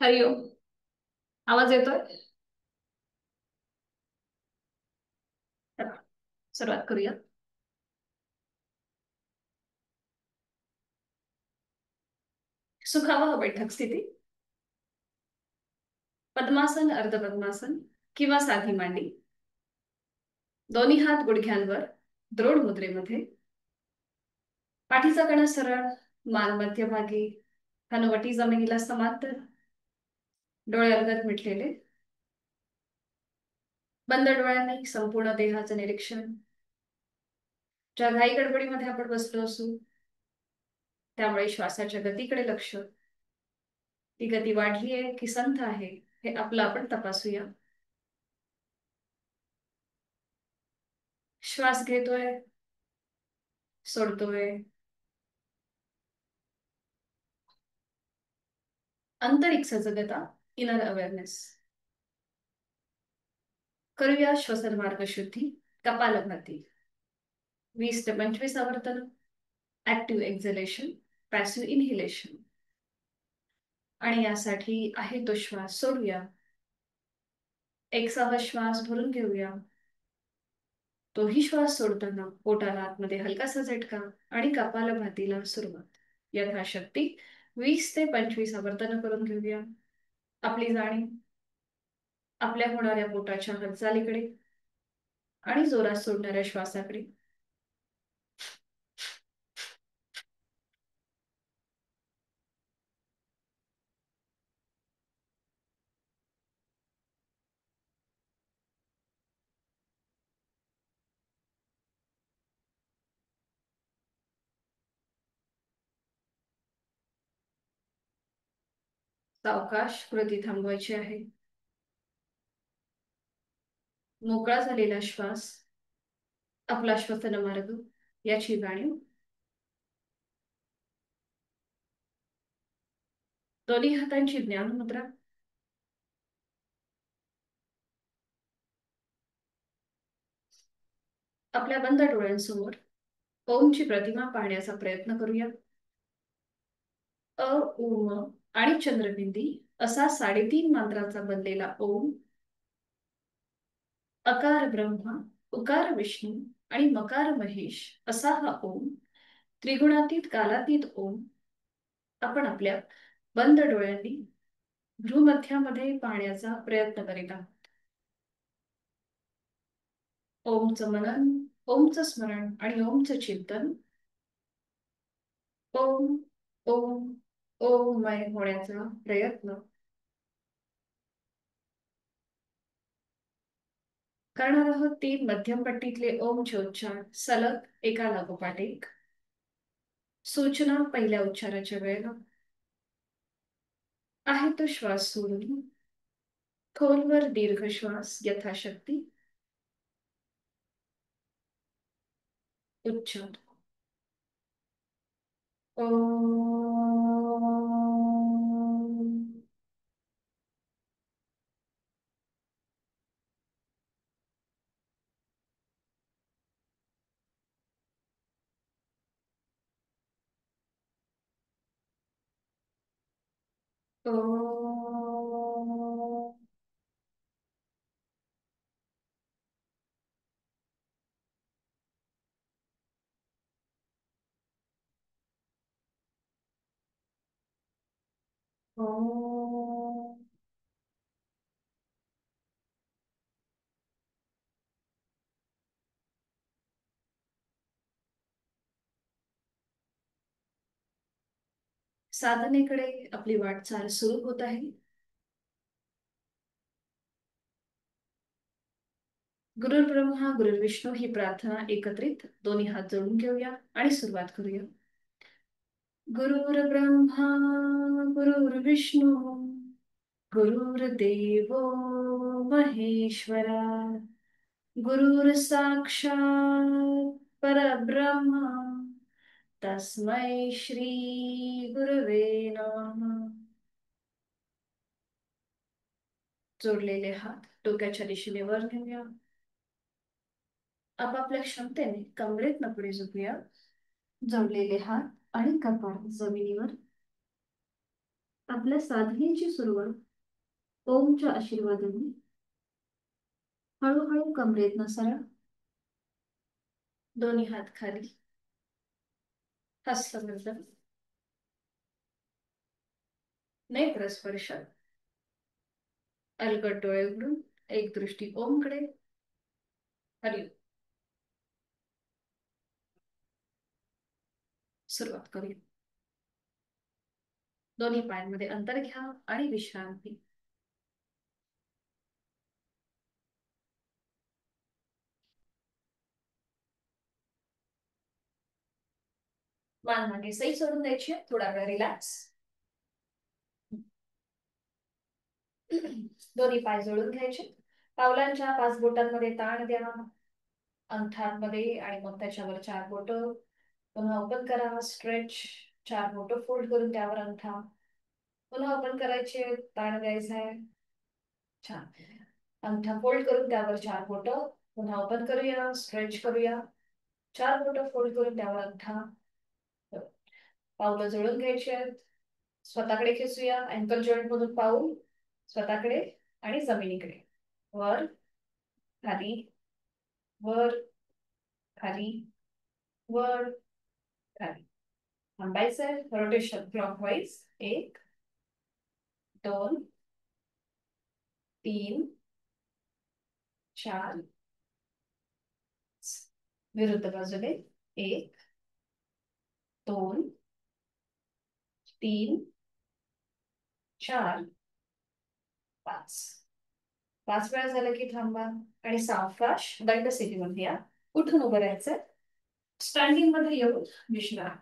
हरिओम. आवाज येतोय? चला, सुरुवात करूया. सुखावह बैठक स्थिती. पद्मासन, अर्धपद्मासन किंवा साधी मांडी. दोन्ही हात गुडघ्यांवर, द्रोण मुद्रेमध्ये. पाठीचा कणा सरळ, मान मध्यभागी, हनुवटी जमिनीला समांतर. डोळे अलगद मिटलेले. बंद डोळ्यांनी संपूर्ण देहाचं निरीक्षण. ज्या घाई गडबडीमध्ये आपण बसलो असू, त्यामुळे श्वासाच्या गतीकडे लक्ष. ती गती वाढली आहे की संथ आहे, हे आपलं आपण तपासूया. श्वास घेतोय, सोडतोय. आंतरिक सजगता, इनर अवेअरनेस. करूया श्वसन मार्ग शुद्धी. कपालभाती. 20 ते 25 आवर्तन. Active exhalation, passive inhalation. आणि यासाठी आहे तो श्वास सोडूया. एक सहा श्वास भरून घेऊया. तोही श्वास सोडताना पोटाला आतमध्ये हलकासा झटका आणि कपालभातीला सुरुवात. यथाशक्ती 20 ते 25 आवर्तन करून घेऊया. आपली जाणीव आपल्या होणाऱ्या पोटाच्या हालचालीकडे आणि जोरात सोडणाऱ्या श्वासाकडे. सावकाश कृती थांबवायची आहे. मोकळा झालेला श्वास, आपला श्वसन मार्ग याची जाणीव. दोन्ही हातांची ज्ञान मुद्रा. आपल्या बंद डोळ्यांसमोर ओमची प्रतिमा पाहण्याचा प्रयत्न करूया. अ, उम आणि चंद्रबिंदी असा 3.5 मात्रांचा बनलेला ओम. अकार ब्रह्मा, उकार विष्णू आणि मकार महेश असा हा ओम. त्रिगुणातीत कालातीत ओम. आपण आपल्या बंद डोळ्यांनी भ्रूमध्यामध्ये पाहण्याचा प्रयत्न करीत आहोत. ओमचं मनन, ओमचं स्मरण आणि ओमचं चिंतन. ओम ओम ओममय होण्याचा प्रयत्न करणार आहोत. 3 मध्यम पट्टीतले ओमचे उच्चार सलग एका लागोपाठ एक. सूचना पहिल्या उच्चाराच्या वेळेला. आहे तो श्वास सोडून खोलवर दीर्घ श्वास यथाशक्ती. उच्चार ओम. ओम. ओम. साधनेकडे आपली वाटचाल सुरू होत आहे. गुरुर् ब्रह्मा गुरुर्विष्णू ही प्रार्थना एकत्रित दोन्ही हात जोडून घेऊया आणि सुरुवात करूया. गुरुर्ब्रह्मा गुरुर्विष्णू गुरुर्देवो महेश्वरा गुरुर्साक्षात् परब्रह्म तस्मै श्री गुरवे नमः. जोडलेले हात डोक्याच्या दिशेने वर घेऊया. आपापल्या क्षमतेने कमरेत पुढे झुकूया. जोडलेले हात आणि कपाळ जमिनीवर. आपल्या साधनेची सुरुवात ओमच्या आशीर्वादाने हळूहळू कमरेतनं सरळ, दोन्ही हात खाली, हस्तमैथुन, नेत्र स्पर्श, अलगद डोळे उघडून एक दृष्टी ओमकडे. हरिओम. सुरुवात करूया. दोन्ही पायांमध्ये अंतर घ्या आणि विश्रांती. मान मागे सही सोडून द्यायची, थोडा वेळ रिलॅक्स. दोन्ही पाय जोडून घ्यायचे, पावलांच्या 5 बोटांमध्ये ताण द्या अंगठ्यांमध्ये आणि मग त्याच्यावर 4 बोट. पुन्हा ओपन करा, स्ट्रेच. 4 बोट फोल्ड करून त्यावर अंगठा. पुन्हा ओपन करायचे, ताण द्यायचा आहे. छान. अंगठा फोल्ड करून त्यावर 4 बोट. पुन्हा ओपन करूया, स्ट्रेच करूया. 4 बोट फोल्ड करून त्यावर अंगठा. पावलं जोडून घ्यायची आहेत, स्वतःकडे खेचूया. अँकल जॉईंट मधून पाऊल स्वतःकडे आणि जमिनीकडे. वर खाली, वर खाली, वर खाली. थांबायचंय. Rotation clockwise. 1 2 3 4. विरुद्ध बाजूने 1 2 3 4 5. 5 वेळा झालं की थांबा आणि सावकाश दंड स्थितीमध्ये या. उठून उभं राहायचं. स्टँडिंग मध्ये येऊन विश्राम.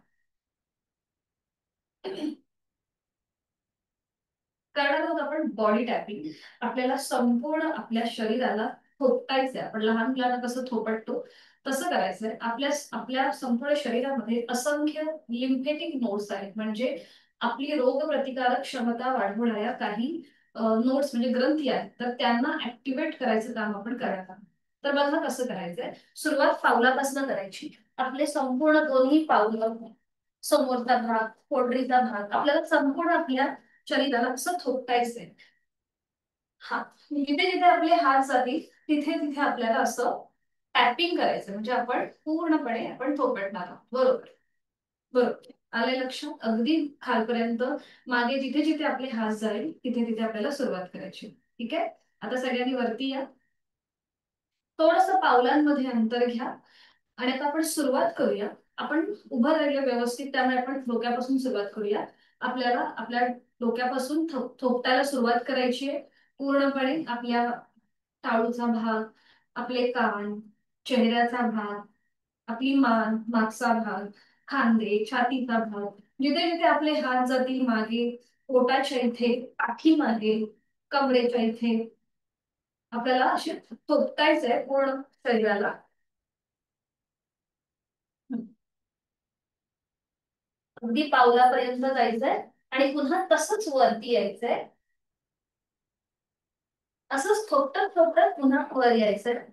करणार आहोत आपण बॉडी टॅपिंग. आपल्याला संपूर्ण आपल्या शरीराला थोपटायचंय. आपण लहान मुलांना कसं थोपटतो तसं करायचंय. आपल्या आपल्या संपूर्ण शरीरामध्ये असंख्य लिम्फेटिक नोड्स आहेत, म्हणजे आपली रोगप्रतिकारक क्षमता वाढवणाऱ्या काही नोड्स म्हणजे ग्रंथी आहेत. तर त्यांना ऍक्टिव्हेट करायचं काम आपण करणार आहोत. तर बघा कसं करायचंय. सुरुवात पावलापासून करायची. आपले संपूर्ण दोन्ही पावलं, समोरचा भाग, पोटरीचा भाग, आपल्याला संपूर्ण आपल्या शरीराला असं थोपटायचंय. हात जिथे जिथे आपले हात जातील तिथे तिथे आपल्याला असं टॅपिंग करायचं, म्हणजे आपण पूर्णपणे आपण थोपटणार आहोत. बरोबर बरोबर. आले लक्षात. अगदी खालपर्यंत मागे जिथे जिथे आपले हात जाईल तिथे तिथे आपल्याला सुरुवात करायची. ठीक आहे. आता सगळ्यांनी वरती या. थोडस पावलांमध्ये अंतर घ्या आणि आता आपण सुरुवात करूया. आपण उभं राहिलं व्यवस्थित, त्यामुळे आपण डोक्यापासून सुरुवात करूया. आपल्याला आपल्या डोक्यापासून थोपटायला सुरुवात करायची आहे. पूर्णपणे आपल्या टाळूचा भाग, आपले कान, चेहऱ्याचा भाग, आपली मान, मागचा भाग, खांदे, छातीचा भाग, जिथे जिथे आपले हात जातील मागे, पोटाच्या इथे, पाठीमागे, कमरेच्या इथे आपल्याला असे थोपटायचंय पूर्ण शरीराला. अगदी पावलापर्यंत जायचंय आणि पुन्हा तसंच वरती यायचंय. असंच थोपटत थोपटत पुन्हा वर यायचंय.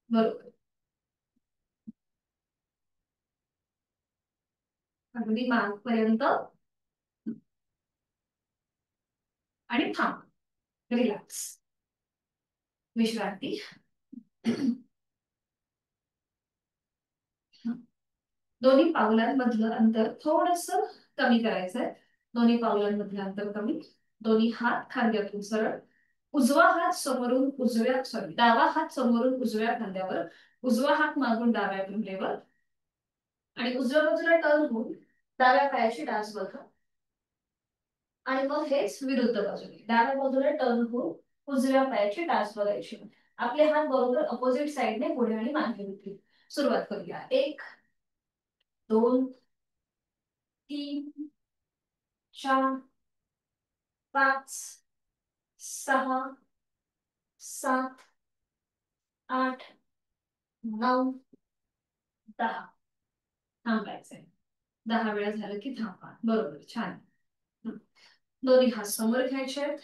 बरोबर. अगदी मागपर्यंत आणि थांब. रिलॅक्स. विश्रांती. दोन्ही पावलांमधलं अंतर थोडस कमी करायचंय. दोन्ही पावलांमधलं अंतर कमी. दोन्ही हात खांद्यातून सरळ. उजवा हात समोरून उजव्या, सॉरी, डावा हात समोरून उजव्या खांद्यावर, उजवा हात मागून डाव्या कमरेवर आणि उजव्या बाजूला टर्न होऊन डाव्या पायाची डास बघा. आणि मग हेच विरुद्ध बाजूने डाव्या बाजूला टर्न होऊन उजव्या पायाची डास बघायची. आपले हात बरोबर अपोजिट साइडने पुढे आणि मागे होतील. सुरुवात करूया. 1 2 3 4 5 6 7 8 9 10. थांबायचंय. 10 वेळा झालं की थांबा. बरोबर. छान. दोन्ही हात समोर घ्यायचे आहेत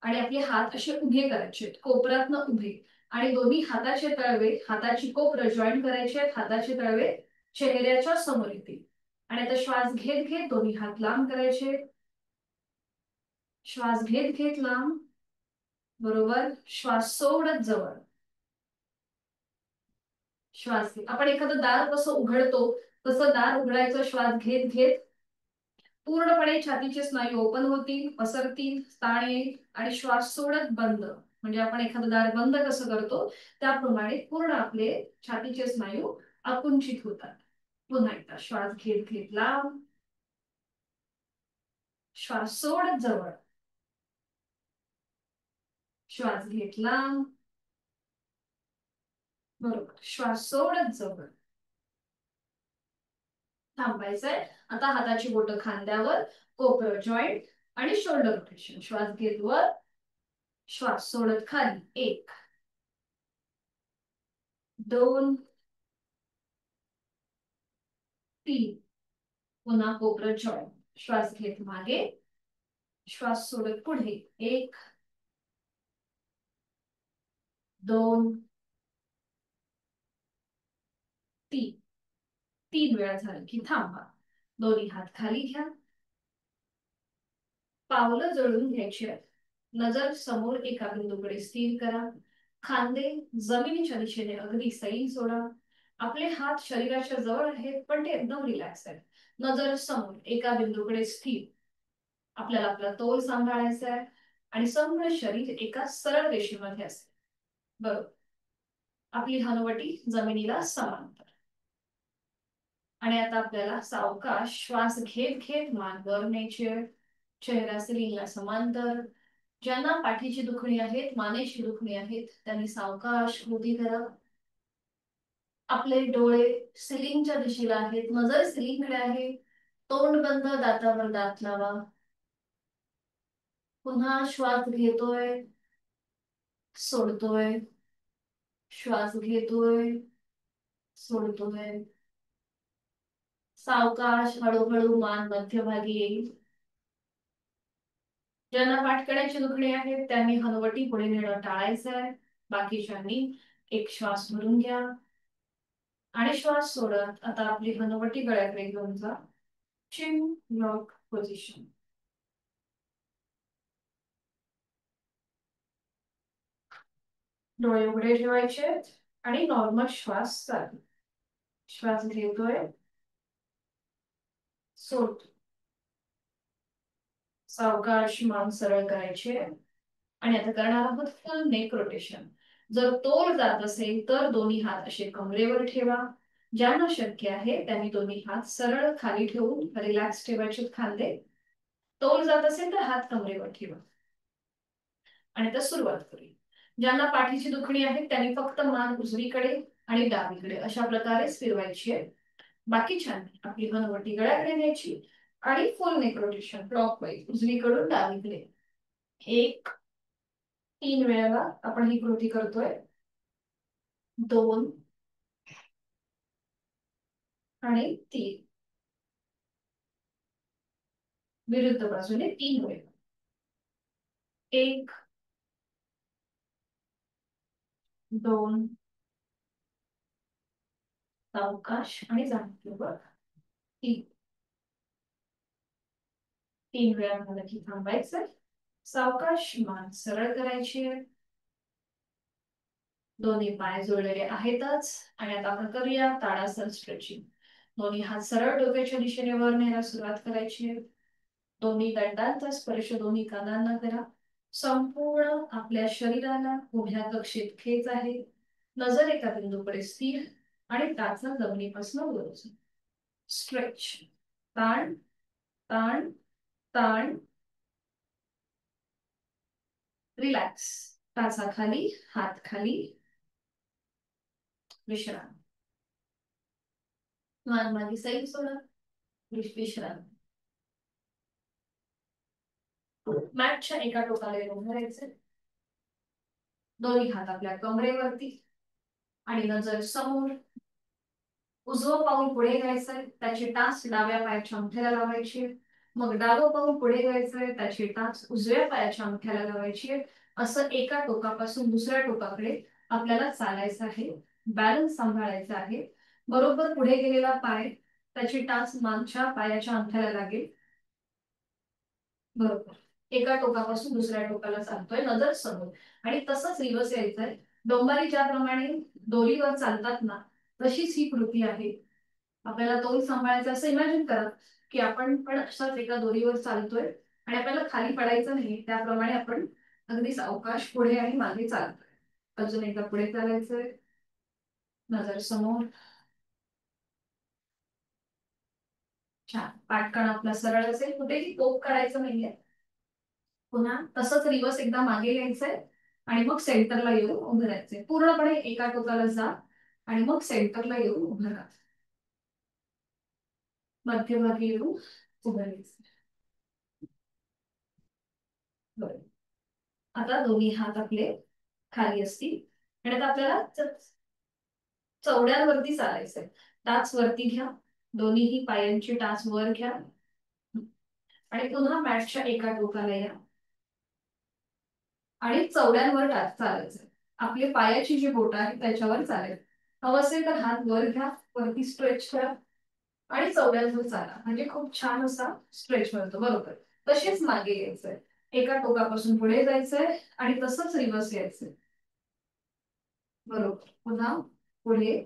आणि आपले हात असे उभे करायचे आहेत, कोपऱ्यातनं उभे. आणि दोन्ही हाताचे तळवे, हाताची कोपरं जॉईन करायचे आहेत. हाताचे तळवे चेहऱ्याच्या समोर येतील आणि आता श्वास घेत घेत दोन्ही हात लांब करायचे. श्वास घेत घेत लांब. बरोबर. श्वास सोडत जवळ. श्वास घेत. आपण एखादं दार कसं उघडतो तसं दार उघडायचं. श्वास घेत घेत पूर्णपणे छातीचे स्नायू ओपन होतील, पसरतील, ताण येईल आणि श्वास सोडत बंद. म्हणजे आपण एखादं दार बंद कसं करतो त्याप्रमाणे पूर्ण आपले छातीचे स्नायू आकुंचित होतात. पुन्हा एकदा श्वास घेत घेत लांब. श्वास सोडत जवळ. श्वास घेत लांब. बरोबर. श्वास सोडत जवळ. थांबायचंय. आता हाताची बोटं खांद्यावर, कोपर जॉईंट आणि शोल्डर रोटेशन. श्वास घेत वर. श्वास सोडत खाली. 1 2 3. पुन्हा कोपर जॉईंट. श्वास घेत मागे. श्वास सोडत पुढे. 1 2 3. 3 वेळा झालं की थांबा. दोन्ही हात खाली घ्या. पावलं जळून घ्यायची आहेत. नजर समोर एका बिंदूकडे स्थिर करा. खांदे जमिनीच्या दिशेने अगदी सैल सोडा. आपले हात शरीराच्या जवळ आहेत पण ते एकदम रिलॅक्स आहेत. नजर समोर एका बिंदूकडे स्थिर. आपल्याला आपला तोल सांभाळायचा आहे आणि संपूर्ण शरीर एका सरळ रेषेमध्ये असेल. बरोबर. आपली हनुवटी जमिनीला समांतर. आणि आता आपल्याला सावकाश श्वास घेत घेत मान वर न्यायची आहे. चेहरा सिलिंगला समांतर. ज्यांना पाठीची दुखणी आहेत, मानेची दुखणी आहेत, त्यांनी सावकाश कृती करा. आपले डोळे सिलिंगच्या दिशेला आहेत, नजर सिलिंगकडे आहे. तोंड बंद, दातावर दात लावा. पुन्हा श्वास घेतोय, सोडतोय. श्वास घेतोय, सोडतोय. सावकाश हळूहळू मान मध्यभागी येईल. ज्यांना पाठकड्याची दुखणी आहे त्यांनी हनुवटी पुढे नेणं टाळायचं आहे. बाकीच्यांनी एक श्वास भरून घ्या आणि श्वास सोडत आता आपली हनुवटी गळ्याकडे घेऊन जा. चिन लॉक पोझिशन. डोळे उघडे ठेवायचे आणि नॉर्मल श्वास चालू. श्वास घेतोय, सोडतो. सावकाश मान सरळ करायचे आणि आता करणार आहोत फुल नेक रोटेशन. जर तोल जात असेल तर दोन्ही हात असे कमरेवर ठेवा. ज्यांना शक्य आहे त्यांनी दोन्ही हात सरळ खाली ठेवून रिलॅक्स ठेवायचे खांदे. तोल जात असेल तर हात कमरेवर ठेवा. आणि आता सुरुवात करूया. ज्यांना पाठीची दुखणी आहे त्यांनी फक्त मान उजवीकडे आणि डावीकडे अशा प्रकारे फिरवायची आहे. बाकीच्यांनी आपली हनुवटी गळ्याकडे न्यायची आणि फुल नेक रोटेशन क्लॉकवाईज उजवीकडून डावीकडे. 1 3 वेळेला आपण ही कृती करतोय. 2 आणि 3. विरुद्ध बाजूने 3 वेळा. 1 2 सावकाश आणि जाणीवपूर्वक 3. 3 वेळा झालं की थांबायचं. सावकाश मान सरळ करायची आहे. दोन्ही पाय जोडलेले आहेतच आणि आता आपण करूया ताडासन स्ट्रेचिंग. दोन्ही हात सरळ डोक्याच्या दिशेने वर न्यायला सुरुवात करायची आहे. दोन्ही दंडांचा स्पर्श दोन्ही कानांना करा. संपूर्ण आपल्या शरीराला उभ्या कक्षेत खेच आहे. नजर एका बिंदूकडे स्थिर आणि टाचा जमिनीपासून वर. स्ट्रेच. ताण ताण ताण. रिलॅक्स. टाचा खाली, हात खाली. विश्राम. मान मागे सैल सोडा. विश्राम. मॅटच्या एका टोकाला येऊन धरायचे. दोन्ही हात आपल्या कमरेवरती आणि नजर समोर. उजवं पाऊल पुढे घ्यायचंय, त्याची टाच डाव्या पायाच्या अंगठ्याला लावायची. मग डावं पाऊल पुढे घ्यायचंय, त्याची टाच उजव्या पायाच्या अंगठ्याला लावायची. असं एका टोकापासून दुसऱ्या टोकाकडे आपल्याला चालायचं आहे. बॅलन्स सांभाळायचा आहे. बरोबर पुढे गेलेला पाय त्याची टाच मागच्या पायाच्या अंगठ्याला लागेल. बरोबर. एका टोकापासून दुसऱ्या टोकाला चालतोय नजर समोर. आणि तसंच रिवर्स यायचंय. डोंबारी ज्याप्रमाणे दोरीवर चालतात ना, तशीच ही कृती आहे. आपल्याला तोल सांभाळायचा असं इमॅजिन करा की आपण पण अशाच एका दोरीवर चालतोय आणि आपल्याला खाली पडायचं नाही. त्याप्रमाणे आपण अगदी सावकाश पुढे आणि मागे चालतोय. अजून एकदा पुढे चालायचंय. नजर समोर. छान. पाठकण आपला सरळ असेल, कुठेही टोक करायचं नाहीये. पुन्हा तसंच रिवर्स एकदा मागे यायचंय आणि मग सेंटरला येऊन उभं राहायचंय. पूर्णपणे एका टोकाला जा आणि मग सेंटरला येऊन उभं राहा. मध्यभागी येऊन उभं राहायचं. बरं. आता दोन्ही हात आपले खाली असतील आणि आता आपल्याला चवड्यांवरती चालायचंय. टाच वरती घ्या. दोन्हीही पायांची टाच वर घ्या आणि पुन्हा मॅटच्या एका टोकाला या आणि चवड्यांवर टाच चालायचंय. आपले पायाची जी बोट आहे त्याच्यावर चालेल. हवं असेल तर हात वर घ्या, वरती स्ट्रेच करा आणि चवड्यांवर चाला. म्हणजे खूप छान असा स्ट्रेच मिळतो. बरोबर. तसेच मागे यायचंय. एका टोकापासून पुढे जायचंय आणि तसंच रिव्हर्स यायचंय. बरोबर. पुन्हा पुढे,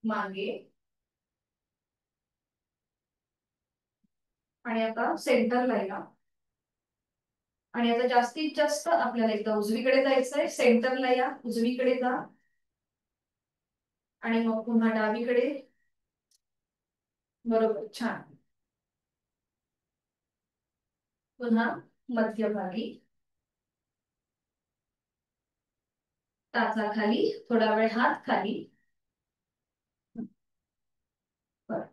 मागे आणि आता सेंटरला या. आणि आता जास्तीत जास्त आपल्याला एकदा उजवीकडे जायचंय. सेंटरला या, उजवीकडे जा आणि मग पुन्हा डावीकडे. बरोबर. छान. पुन्हा मध्यभागी. टाचा खाली, थोडा वेळ हात खाली. बरं.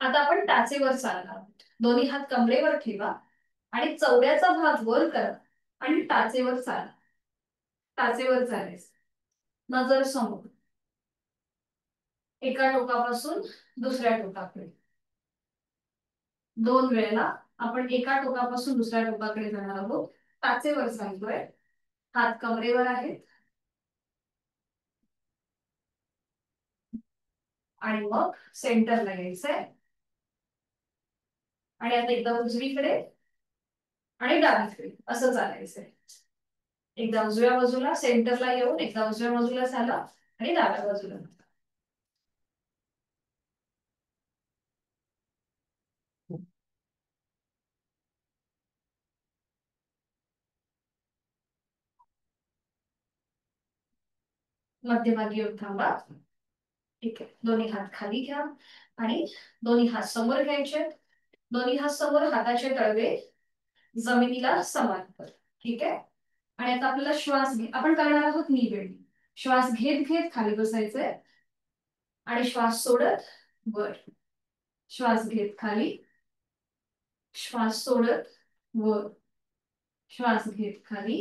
आता आपण टाचेवर चालणार आहोत. दोन्ही हात कमरेवर ठेवा आणि चवड्याचा भाग वर करा आणि टाचेवर चाला. टाचेवर चालायचं. नजर समोर. एका टोकापासून दुसऱ्या टोकाकडे. 2 वेळेला आपण एका टोकापासून दुसऱ्या टोकाकडे जाणार आहोत. टाचेवर चालतोय. हात कमरेवर आहेत आणि मग सेंटरला यायचंय. आणि आता एकदा उजवीकडे आणि डावीकडे असं चालायचंय. एकदा उजव्या बाजूला सेंटरला येऊन एकदा उजव्या बाजूला चाला आणि डाव्या बाजूला. मध्यभागी येऊन थांबा. ठीक आहे. दोन्ही हात खाली घ्या आणि दोन्ही हात समोर घ्यायचे. दोन्ही हात समोर, हाताचे तळवे जमिनीला समांतर. ठीक आहे. आणि आता आपल्याला श्वास घे, आपण करणार आहोत नी बेंडिंग. श्वास घेत घेत खाली बसायचंय आणि श्वास सोडत वर. श्वास घेत खाली, श्वास सोडत वर. श्वास घेत खाली,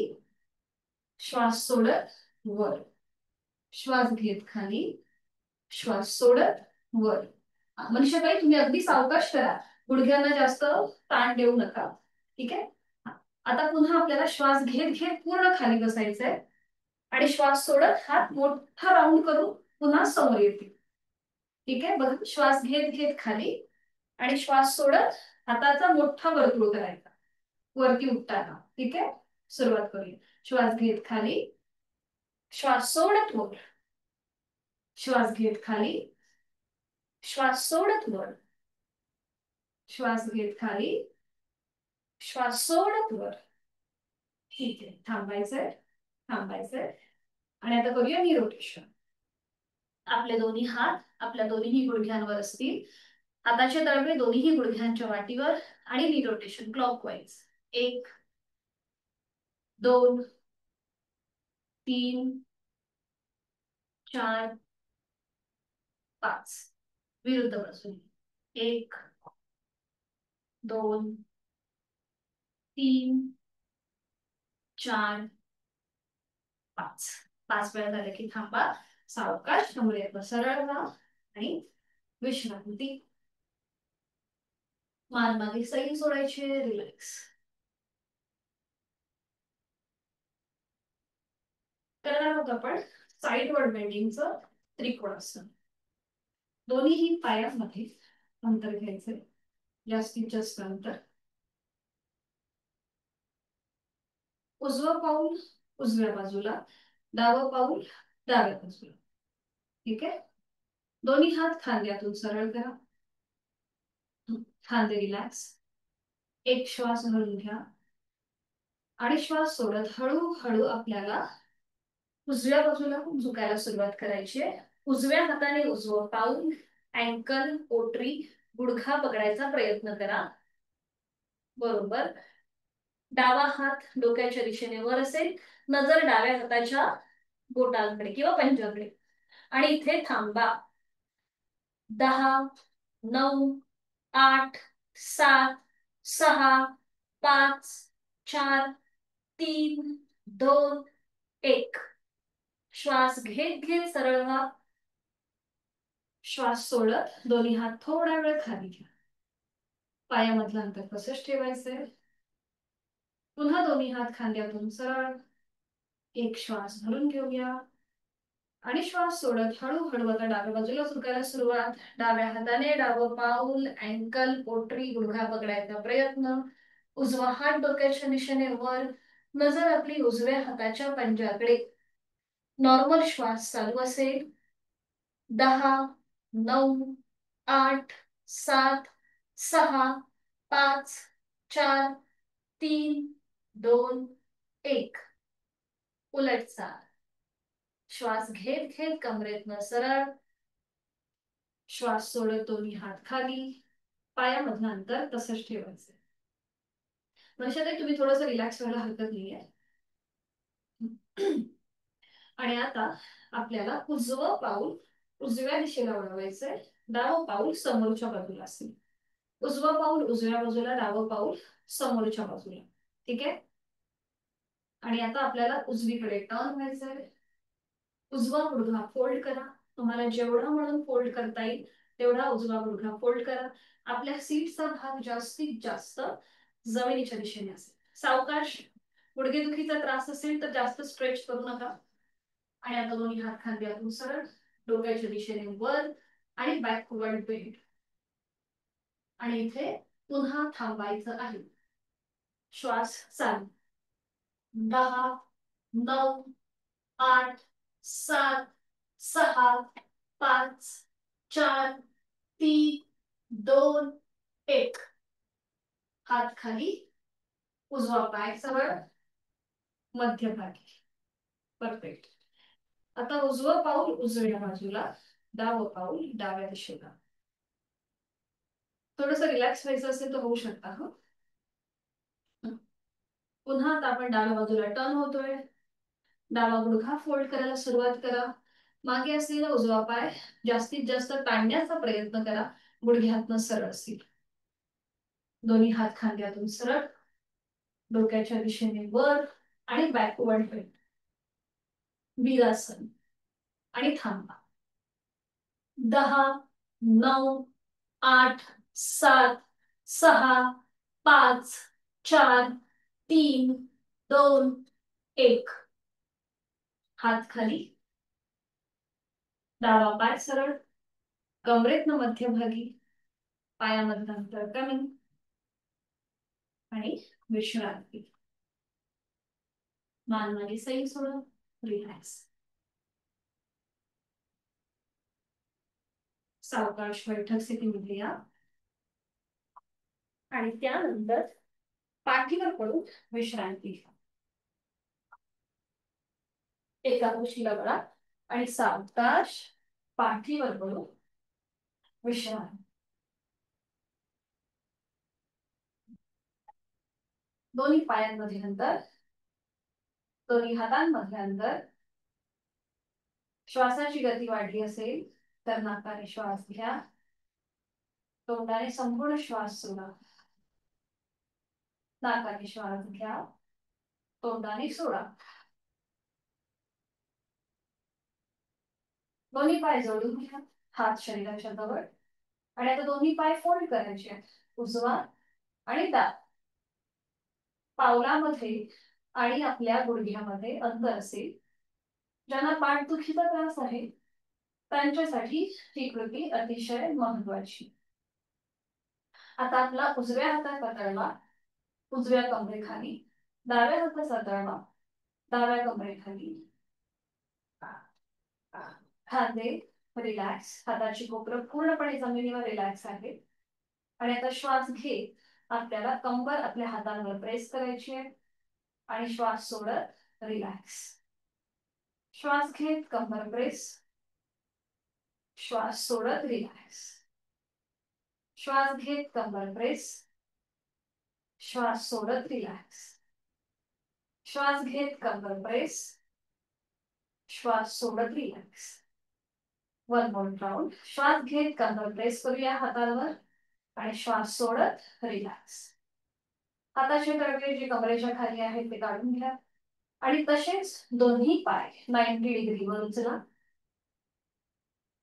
श्वास सोडत वर. श्वास घेत खाली, श्वास सोडत वर. मनीषाताई, तुम्ही अगदी सावकाश करा. गुडघ्यांना जास्त ताण देऊ नका. ठीक आहे. आता पुन्हा आपल्याला श्वास घेत घेत पूर्ण खाली बसायचंय आणि श्वास सोडत हात मोठा राऊंड करून पुन्हा समोर येतील. ठीक आहे. बघा, श्वास घेत घेत खाली आणि श्वास सोडत हाताचा मोठा वर्तुळ करायचा वरती उठताना. ठीक आहे. सुरुवात करूया. श्वास घेत खाली, श्वास सोडत वर. श्वास घेत खाली, श्वास सोडत वर. श्वास घेत खाली, श्वास सोडत वर. ठीक आहे. थांबायचंय, थांबायचंय. आणि आता करूया नी रोटेशन. आपले दोन्ही हात आपल्या दोन्ही गुडघ्यांवर असतील. हाताचे तळवे दोन्ही गुडघ्यांच्या वाटीवर आणि नी रोटेशन क्लॉकवाईज. 1 2 3 4 5. विरुद्ध बाजूने. 1 2 3 4 5. 5 वेळा झाले की थांबा. सावकाश कमरेवर सरळ व्हा आणि विश्रांती. मान मागे सैल सोडायचे. रिलॅक्स. करणार आहोत आपण साइडवर्ड बेंडिंगचं त्रिकोणासन. दोन्हीही पायांमध्ये अंतर घ्यायचे, जास्तीत जास्त अंतर. उजवं पाऊल उजव्या बाजूला, डावं पाऊल डाव्या बाजूला. ठीक आहे. दोन्ही हात खांद्यातून सरळ करा. खांदे रिलॅक्स. एक श्वास भरून घ्या आणि श्वास सोडत हळूहळू आपल्याला उजव्या बाजूला झुकायला सुरुवात करायची आहे. उजव्या हाताने उजवं पाऊल, अँकल, पोटरी, गुडघा पकडायचा प्रयत्न करा. बरोबर. डावा हात डोक्याच्या दिशेने वर असेल, नजर डाव्या हाताच्या बोटांकडे किंवा पंजाकडे. आणि इथे थांबा. 10, 9, 8, 7, 6, 5, 4, 3, 2, 1. श्वास घेत घेत सरळ व्हा. श्वास सोडत दोन्ही हात थोडा वेळ खाली घ्या. पायामधलं अंतर तसंच ठेवायचंय. पुन्हा दोन्ही हात खांद्यातून सरळ. एक श्वास भरून घेऊया आणि श्वास सोडत हळूहळू आता डाव्या बाजूला झुकायला सुरुवात. डाव्या हाताने डावं पाऊल, अँकल, पोटरी, गुडघा पकडायचा प्रयत्न. उजवा हात डोक्याच्या दिशेने वर, नजर आपली उजव्या हाताच्या पंजाकडे. नॉर्मल श्वास चालू असेल. 10, 9, 8, 7, 6, 5, 4, 3, 2, 1. उलट चाल. श्वास घेत घेत कमरेतनं सरळ. श्वास सोडत दोन्ही हात खाली. पायामधलं अंतर तसंच ठेवायचं. म्हणजे तुम्ही थोडंसं रिलॅक्स व्हायला हरकत नाहीये. आणि आता आपल्याला उजवं पाऊल उजव्या दिशेला वळवायचंय, डावं पाऊल समोरच्या बाजूला असेल. उजवं पाऊल उजव्या बाजूला, डावं पाऊल समोरच्या बाजूला. ठीक आहे. आणि आता आपल्याला उजवीकडे टर्न व्हायचंय. उजवा गुडघा फोल्ड करा. तुम्हाला जेवढा म्हणून फोल्ड करता येईल तेवढा उजवा गुडघा फोल्ड करा. आपल्या सीटचा भाग जास्तीत जास्त जमिनीच्या दिशेने असेल. सावकाश. गुडघेदुखीचा त्रास असेल तर जास्त स्ट्रेच करू नका. आणि आता दोन्ही हात खांद्यातून सरळ, डोक्याच्या दिशेने वर आणि बॅकवर्ड बेंड. आणि इथे पुन्हा थांबायचं आहे. श्वास चालू. 10, 9, 8, 7, 6, 5, 4, 3, 2, 1. हात खाली. उजवा पाय सरळ मध्यभागी. परफेक्ट. आता उजवं पाऊल उजव्या बाजूला, डावं पाऊल डाव्या दिशेला. थोडंसं रिलॅक्स व्हायचं असेल तर होऊ शकता. पुन्हा आता आपण डाव्या बाजूला टर्न होतोय. डावा गुडघा फोल्ड करायला सुरुवात करा. मागे असलेला उजवा पाय जास्तीत जास्त ताणण्याचा प्रयत्न करा. गुडघ्यातनं सरळ असतील. दोन्ही हात खांद्यातून सरळ, डोक्याच्या दिशेने वर आणि बॅकवर्ड बेंड. वीरासन. आणि थांबा. 10, 9, 8, 7, 6, 5, 4, 3, 2, 1. हात खाली. डावा पाय सरळ, कमरेतनं मध्यभागी, पायामधलं अंतर कमी. आणि विश्रांती. मान मागे सैल सोडून रिलॅक्स. सावकाश बैठक स्थितीमध्ये या. आणि त्यानंतर पाठीवर पडून विश्रांती घ्या. एका कुशीला बळा आणि सावकाश पाठीवर पडून विश्रांती. दोन्ही पायांमध्ये अंतर, दोन्ही हातांमध्ये अंतर. श्वासाची गती वाढली असेल तर नाकाने श्वास घ्या. तोंडाने संपूर्ण श्वास सोडा. नाकाने श्वास घ्या, तोंडाने सोडा. दोन्ही पाय जोडून घ्या. हात शरीराच्या जवळ. आणि आता दोन्ही पाय फोल्ड करायचे. उजवा आणि डावा. पावलामध्ये आणि आपल्या गुडघ्यामध्ये अंतर असेल. ज्यांना पाठदुखीचा त्रास आहे त्यांच्यासाठी ही कृती अतिशय महत्वाची. आता आपला उजव्या हाताचा तळवा उजव्या कमरेखाली, डाव्या हाताचा तळवा डाव्या कमरेखाली, खांदे रिलॅक्स, हाताची कोपरं पूर्णपणे जमिनीवर रिलॅक्स आहे. आणि आता श्वास घेत आपल्याला कंबर आपल्या हातांवर प्रेस करायची आहे आणि श्वास सोडत रिलॅक्स. श्वास घेत कंबर प्रेस, श्वास सोडत रिलॅक्स. श्वास घेत कंबर प्रेस, श्वास सोडत रिलॅक्स. श्वास घेत कंबर प्रेस, श्वास सोडत रिलॅक्स. One more round. श्वास घेत कंबर प्रेस करूया हातांवर आणि श्वास सोडत रिलॅक्स. हाताचे तळवे जे कमरेच्या खाली आहेत ते काढून घ्या आणि तसेच दोन्ही पाय 90 डिग्रीवर उचला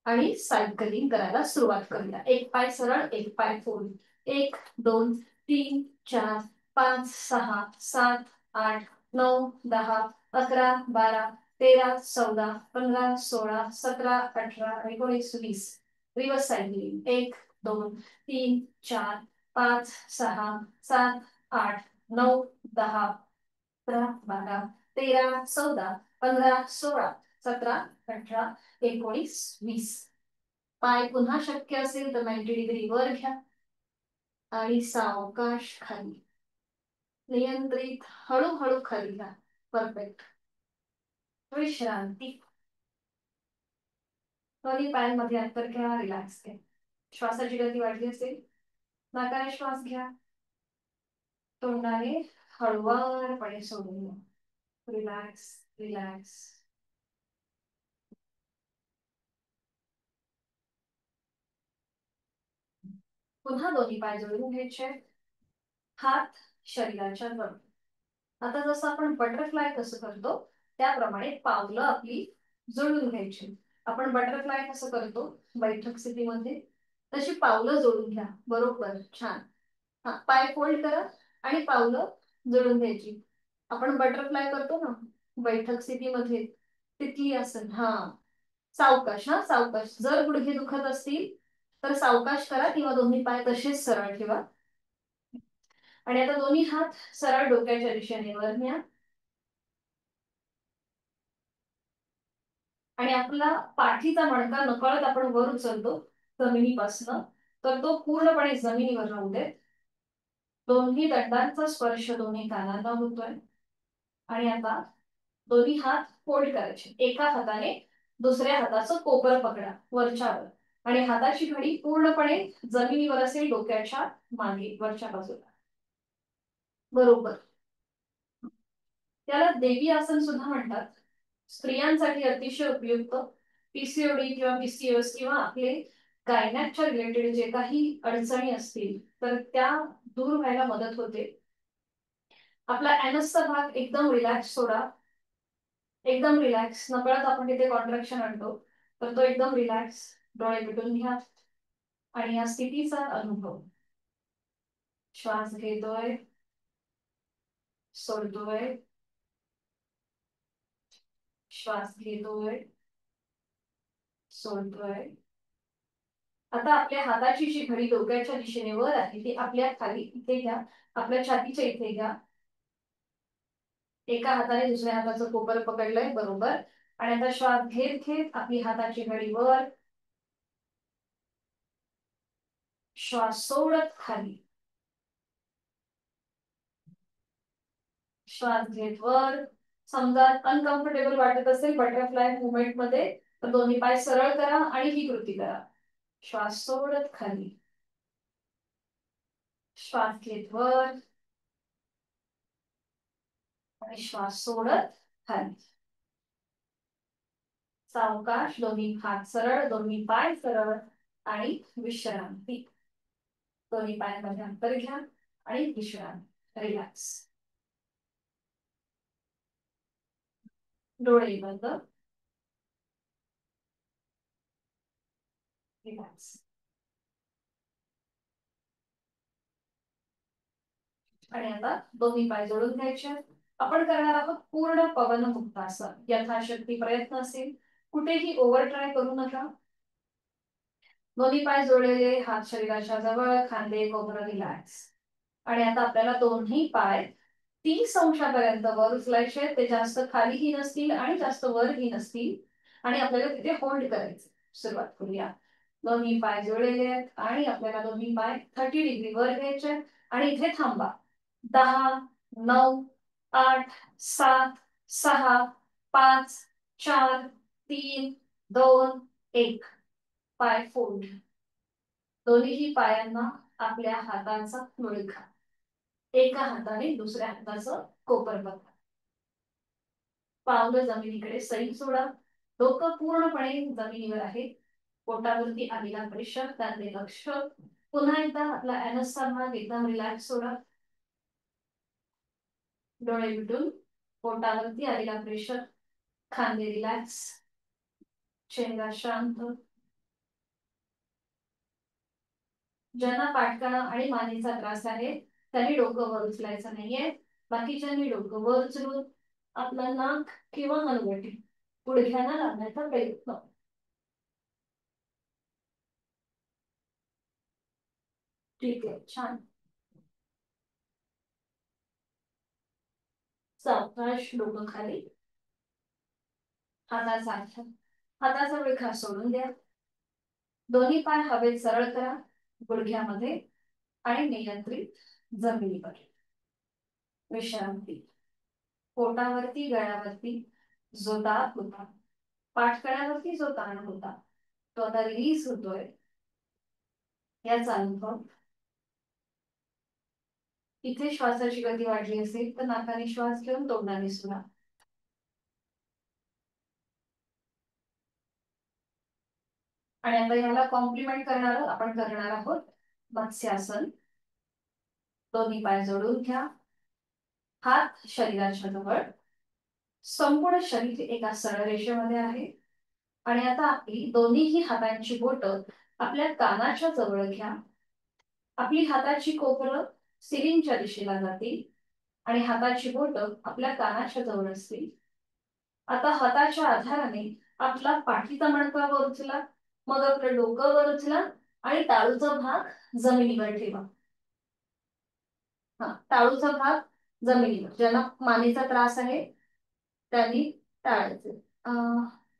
आणि सायकलिंग करायला सुरुवात करूया. एक पाय सरळ, एक पाय फोल्ड. 1 2 3 4 5 6 7 8 9 10 11 12 13 14 15 16 17 18 19 20. Reverse cycling. 1 2 3 4 5 6 7 8 9 10 11 12 13 14 15 16 17 18 19 20. पाय पुन्हा शक्य असेल तर 90 डिग्री वर घ्या आणि सावकाश खाली, नियंत्रित हळूहळू खाली घ्या. परफेक्ट. विश्रांती. दोन्ही पायांमध्ये अंतर घ्या, रिलॅक्स घ्या. श्वासाची गती वाढली असेल नाकाने श्वास घ्या, तोंडाने हळुवारपणे सोडून घ्या. Relax relax. पुन्हा दोन्ही पाय जोडून घ्यायचे, हात शरीराच्या वर. आता जसं आपण बटरफ्लाय कसं करतो त्याप्रमाणे पावलं आपली जोडून घ्यायची. आपण बटरफ्लाय कसं करतो बैठक स्थितीमध्ये, तशी पावलं जोडून घ्या. बरोबर, छान. हा, पाय फोल्ड करा आणि पावलं जोडून घ्यायची. आपण बटरफ्लाय करतो ना बैठक स्थितीमध्ये, तिथली आसन. हा, सावकाश. हा, सावकाश. जर गुडघे दुखत असतील तर सावकाश करा किंवा दोन्ही पाय तसेच सरळ ठेवा. आणि आता दोन्ही हात सरळ डोक्याच्या दिशेने वर न्या आणि आपला पाठीचा मणका नकळत आपण वर उचलतो जमिनीपासनं, तर तो पूर्णपणे जमिनीवर राहू दे. दोन्ही दंडांचा स्पर्श दोन्ही कानांना होतोय. आणि आता दोन्ही हात फोल्ड करायचे. एका हाताने दुसऱ्या हाताचं कोपर पकडा वरच्यावर आणि हाताची घडी पूर्णपणे जमिनीवर असेल, डोक्याच्या मागे वरच्या बाजूला. बरोबर. त्याला देवी आसन सुद्धा म्हणतात. स्त्रियांसाठी अतिशय उपयुक्त. पीसीओडी किंवा पीसीओएस किंवा आपले गायनॅकच्या रिलेटेड जे काही अडचणी असतील तर त्या दूर व्हायला मदत होते. आपला ऍनसचा भाग एकदम रिलॅक्स सोडा, एकदम रिलॅक्स. नकळत आपण तिथे कॉन्ट्रॅक्शन आणतो तर तो एकदम रिलॅक्स. डोळे मिटून घ्या आणि या स्थितीचा अनुभव. श्वास घेतोय, सोडतोय, श्वास घेतोय, सोडतोय. आता आपल्या हाताची जी घडी डोक्याच्या दिशेने वर आहे ती आपल्या खाली इथे घ्या, आपल्या छातीच्या इथे घ्या. एका हाताने दुसऱ्या हाताचं कोपर पकडलंय. बरोबर. आणि आता श्वास घेत घेत आपली हाताची घडी वर, श्वास सोडत खाली. श्वास घेत वर. समजा अनकम्फर्टेबल वाटत असेल बटरफ्लाय मुवमेंट मध्ये तर दोन्ही पाय सरळ करा आणि ही कृती करा. श्वास सोडत खाली, श्वास घेत वर आणि श्वास सोडत खाली. सावकाश. दोन्ही हात सरळ, दोन्ही पाय सरळ आणि विश्रांती. दोन्ही पायांमध्ये अंतर घ्या आणि विश्रांती. रिलॅक्स. डोळे बंद. रिलॅक्स. आणि आता दोन्ही पाय जोडून घ्यायचे. आपण करणार आहोत पूर्ण पवन मुक्तासन. यथाशक्ती प्रयत्न असेल कुठेही ओव्हर ट्राय करू नका. दोन्ही पाय जोडलेले, हात शरीराच्या जवळ, खांदे कोपरा रिलॅक्स. आणि आता आपल्याला दोन्ही पाय 30 अंशापर्यंत वर उचलायचे. ते जास्त खालीही नसतील आणि जास्त वरही नसतील. आणि आपल्याला तिथे होल्ड करायचं. सुरुवात करूया. दोन्ही पाय जोडलेले आहेत आणि आपल्याला दोन्ही पाय 30 डिग्री वर घ्यायचे आणि इथे थांबा. 10, 9, 8, 7, 6, 5, 4, 3, 2, 1. पाय फोल्ड. दोन्ही पायांना आपल्या हातांचा मुळखा. एका हाताने दुसऱ्या हाताचं कोपर बघा. पावलं जमिनीकडे सैल सोडा. डोकं पूर्णपणे जमिनीवर आहे. पोटावरती आलेला प्रेशर, त्यातले लक्ष. पुन्हा एकदा आपला ऍनसचा भाग एकदम रिलॅक्स सोडा. डोळे मिटून पोटावरती आलेला प्रेशर, खांदे रिलॅक्स, चेहरा शांत. ज्यांना पाठकाणा आणि मानेचा त्रास आहे त्यांनी डोकं वर उचलायचं नाहीये. बाकीच्यांनी डोकं वर उचलून आपला नाक किंवा मनगटी गुडघ्यांना लावण्याचा प्रयत्न. ठीक आहे, छान. सावकाश डोकं खाली. हाताचा विळखा सोडून द्या. दोन्ही पाय हवेत सरळ करा, गुडघ्यामध्ये आणि नियंत्रित जमिनीवर. विश्रांती. पोटावरती गळ्यावरती जो दाब होता, पाठकळ्यावरती जो ताण होता, तो आता रिलीज होतोय. याचा अनुभव. इथे श्वासाची गती वाढली असेल तर नाकाने श्वास घेऊन तोंडाने सोडा. आणि आता याला कॉम्प्लिमेंट करणार आपण करणार आहोत मत्स्यासन. दोन्ही पाय जोडून घ्या, हात शरीराच्या जवळ, संपूर्ण शरीर एका सरळ रेषेमध्ये आहे. आणि आता आपली दोन्हीही हातांची बोटं आपल्या कानाच्या जवळ घ्या. आपली हाताची कोपरं सिलिंगच्या दिशेला जातील आणि हाताची बोटं आपल्या कानाच्या जवळ असतील. आता हाताच्या आधाराने आपला पाठीचा मणका वर उचला, मग आपलं डोकं वर उचला आणि टाळूचा भाग जमिनीवर ठेवा. टाळूचा भाग जमिनीवर. ज्यांना मानेचा त्रास आहे त्यांनी टाळायचे.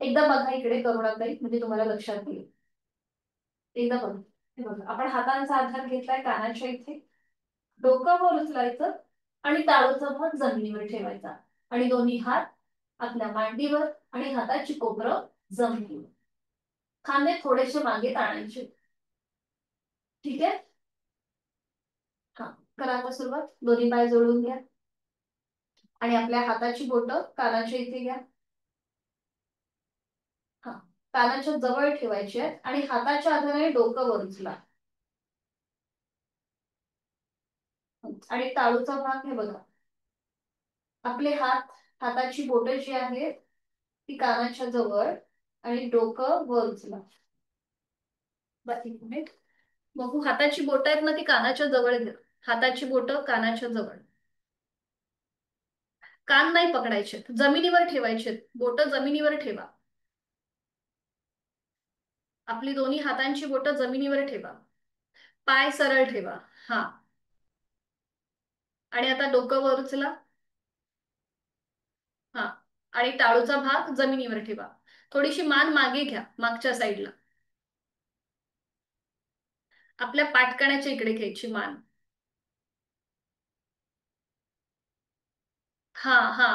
एकदा बघा इकडे करुणाताई, म्हणजे तुम्हाला लक्षात येईल. एकदा बघा. हे बघा, आपण हातांचा आधार घेतलाय कानाच्या इथे. डोकं वर उचलायचं आणि टाळूचा भाग जमिनीवर ठेवायचा आणि दोन्ही हात आपल्या मांडीवर आणि हाताची कोपरं जमिनीवर. खांदे थोडेसे मागे ताणायचे. ठीक आहे. करा आता सुरुवात. दोन्ही पाय जोडून घ्या आणि आपल्या हाताची बोटं कानाच्या इथे घ्या. कानाच्या जवळ ठेवायची आहे आणि हाताच्या आधाराने डोकं वर उचला. आणि टाळूचा भाग हे बघा. आपले हाताची बोटं जी आहेत ती कानाच्या जवळ आणि डोकं वर उचला. एक मिनिट बघू. हाताची बोटं आहेत ना ती कानाच्या जवळ घ्या. हाताची बोटं कानाच्या जवळ. कान नाही पकडायचे, जमिनीवर ठेवायचे. बोटं जमिनीवर ठेवा. आपली दोन्ही हातांची बोटं जमिनीवर ठेवा. पाय सरळ ठेवा. आणि आता डोकं वर उचला. आणि टाळूचा भाग जमिनीवर ठेवा. थोडीशी मान मागे घ्या, मागच्या साईडला. आपल्या पाठकण्याच्या इकडे घ्यायची मान.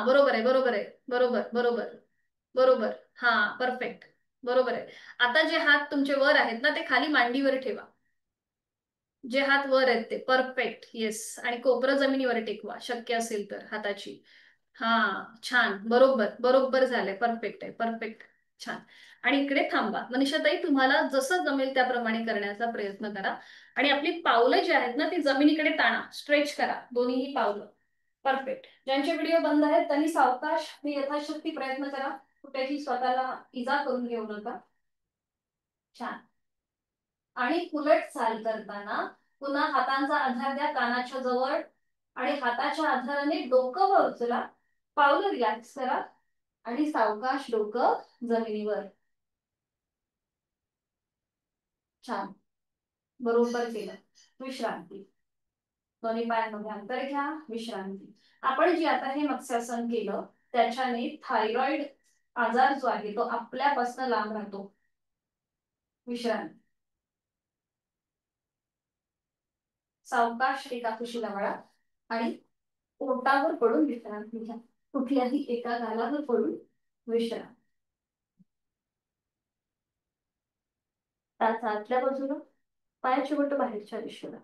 बरोबर आहे, बरोबर आहे, बरोबर बरोबर बरोबर. परफेक्ट, बरोबर आहे. आता जे हात तुमचे वर आहेत ना ते खाली मांडीवर ठेवा. जे हात वर आहेत ते. Perfect, yes. आणि कोपरं जमिनीवर टेकवा शक्य असेल तर हाताची. छान, बरोबर बरोबर झालंय. परफेक्ट आहे, परफेक्ट. छान. आणि इकडे थांबा. मनीषाताई, तुम्हाला जसं जमेल त्याप्रमाणे करण्याचा प्रयत्न करा. आणि आपली पावलं जी आहेत ना ती जमिनीकडे ताणा, स्ट्रेच करा दोन्हीही पावलं. परफेक्ट. ज्यांचे व्हिडिओ बंद आहेत त्यांनी सावकाश आणि यथाशक्ती प्रयत्न करा. कुठेही स्वतःला इजा करून घेऊ नका. छान. आणि उलट चाल करताना पुन्हा हातांचा आधार द्या कानाच्या जवळ आणि हाताच्या आधाराने डोकं वर उचला. पावलं रिलॅक्स करा. आणि सावकाश डोकं जमिनीवर. छान, बरोबर केलं. विश्रांती. दोन्ही पायांमध्ये अंतर घ्या, विश्रांती. आपण जे आता हे मत्स्यासन केलं त्याच्याने थायरॉइड आजार जो आहे तो आपल्यापासून लांब राहतो. विश्रांती. सावकाश एका कुशीला वळा आणि पोटावर पडून विश्रांती घ्या. कुठल्याही एका गालावर पडून विश्रांती. त्याचा आतल्या बाजूला, पायाची बोट बाहेरच्या दिशेला.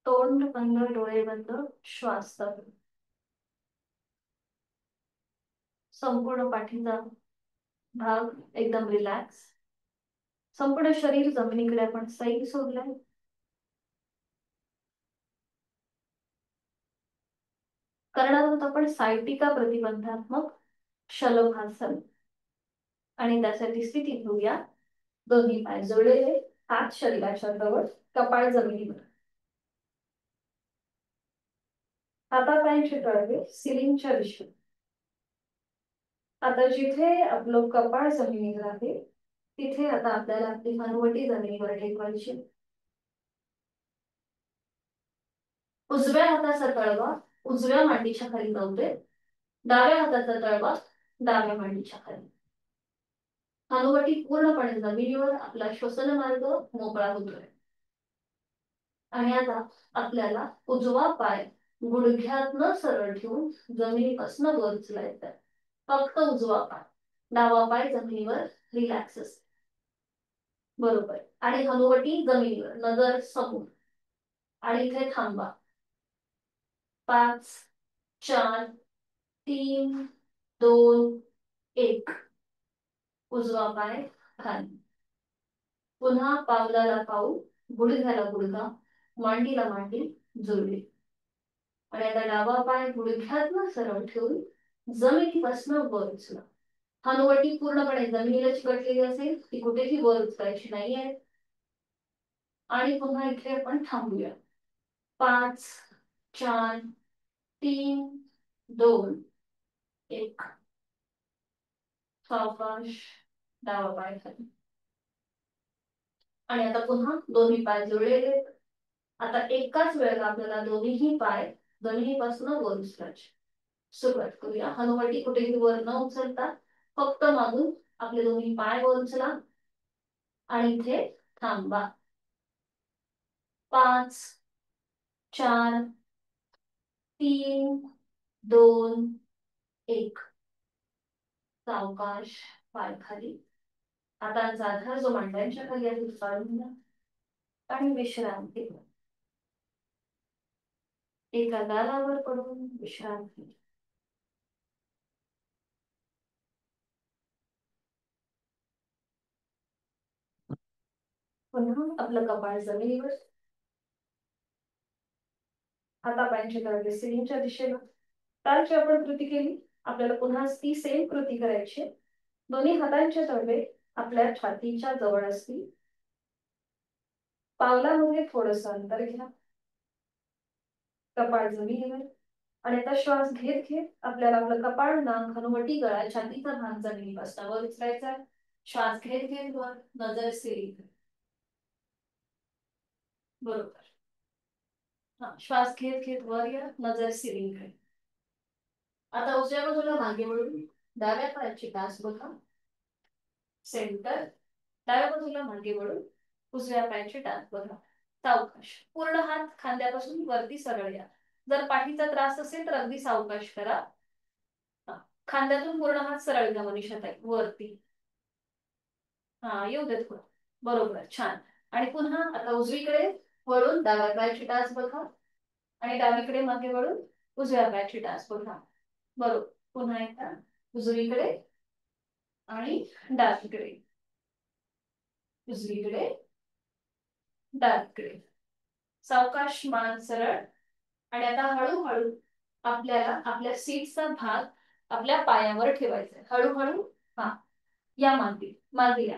तोंड बंद, डोळे बंद, श्वास चालू. संपूर्ण पाठीचा भाग एकदम रिलॅक्स. संपूर्ण शरीर जमिनीकडे आपण सैल सोडलंय. करणार आहोत आपण सायटिका प्रतिबंधात्मक शलभासन. आणि त्यासाठी स्थिती घेऊया. दोन्ही पाय जोडलेले, हात शरीराच्या जवळ, कपाळ जमिनीवर. हातापायांचे तळवे सिलिंगच्या दिशेने. आता जिथे आपलं कपाळ जमिनीवर आहे तिथे आता आपल्याला आपली हनुवटी जमिनीवर टेकवायची. उजव्या हाताचा तळवा उजव्या मांडीच्या खाली लावते. डाव्या हाताचा तळवा डाव्या मांडीच्या खाली. हनुवटी पूर्णपणे जमिनीवर. आपला श्वसन मार्ग मोकळा होतोय. आणि आता आपल्याला उजवा पाय गुडघ्यातनं सरळ ठेवून जमिनीपासून वर उचलायचा. फक्त उजवा पाय. डावा पाय जमिनीवर रिलॅक्स असते. बरोबर. आणि हनुवटी जमिनीवर, नजर समोर. आणि इथे थांबा. 5 4 3 2 1. उजवा पाय खाली. पुन्हा पावलाला पाऊल, गुडघ्याला गुडघा, मांडीला मांडी जोडली. आणि आता डावा पाय गुडघ्यातनं सरळ ठेवून जमिनीपासून वर उचला. हनुवटी पूर्णपणे जमिनीला चिकटलेली असेल, ती कुठेही वर उचलायची नाहीये. आणि पुन्हा इथे आपण थांबूया. 5 4 3 2 1. सावकाश डावा पाय खाली. आणि आता पुन्हा दोन्ही पाय जोडलेले. आता एकाच वेळेला आपल्याला दोन्हीही पाय जमिनीपासून वर उचलायचे. सुरुवात करूया. हनुवटी कुठेही वर न उचलता फक्त मागून आपले दोन्ही पाय वर उचला आणि इथे थांबा. 5 4 3 2 1. सावकाश पाय खाली. हातांचा आधार जो मांड्यांच्या खाली आहे तो काढून घ्या आणि विश्रांती. एका गालावर पडून विश्रांती. पुन्हा आपलं कपाळ जमिनीवर. हातापायांची तळवे सिलिंगच्या दिशेला. कालची आपण कृती केली, आपल्याला पुन्हा ती सेम कृती करायची. दोन्ही हातांचे तळवे आपल्या छातीच्या जवळ असतील. पावलामध्ये थोडंसं अंतर घ्या. कपाळ जमिनीवर. आणि आता श्वास घेत घेत आपल्याला आपलं कपाळ, नाक, हनुवटी, गळा, छातीचा भाग जमिनीपासून वर उचलायचा. श्वास घेत घेत वर, नजर स्थिर. बरोबर. हा, श्वास घेत घेत वर या, नजर स्थिर. आता उजव्या बाजूला मागे वळून डाव्या पायाची टाच बघा. सेंटर. डाव्या बाजूला मागे वळून उजव्या पायाची टाच बघा. सावकाश. पूर्ण हात खांद्यापासून वरती सरळ या. जर पाठीचा त्रास असेल तर अगदी सावकाश करा. खांद्यातून पूर्ण हात सरळ घ्या मनीषाताई वरती. हा, येऊ देत पुढे. बरोबर, छान. आणि पुन्हा आता उजवीकडे वळून डाव्या पायाची टाच बघा आणि डावीकडे मागे वळून उजव्या पायाची टाच बघा. बरोबर. पुन्हा एकदा उजवीकडे आणि डावीकडे, उजवीकडे डावीकडे. सावकाश मान सरळ. आणि आता हळूहळू आपल्याला आपल्या सीटचा भाग आपल्या पायावर ठेवायचा. हळूहळू. हा, या मागे मागे या.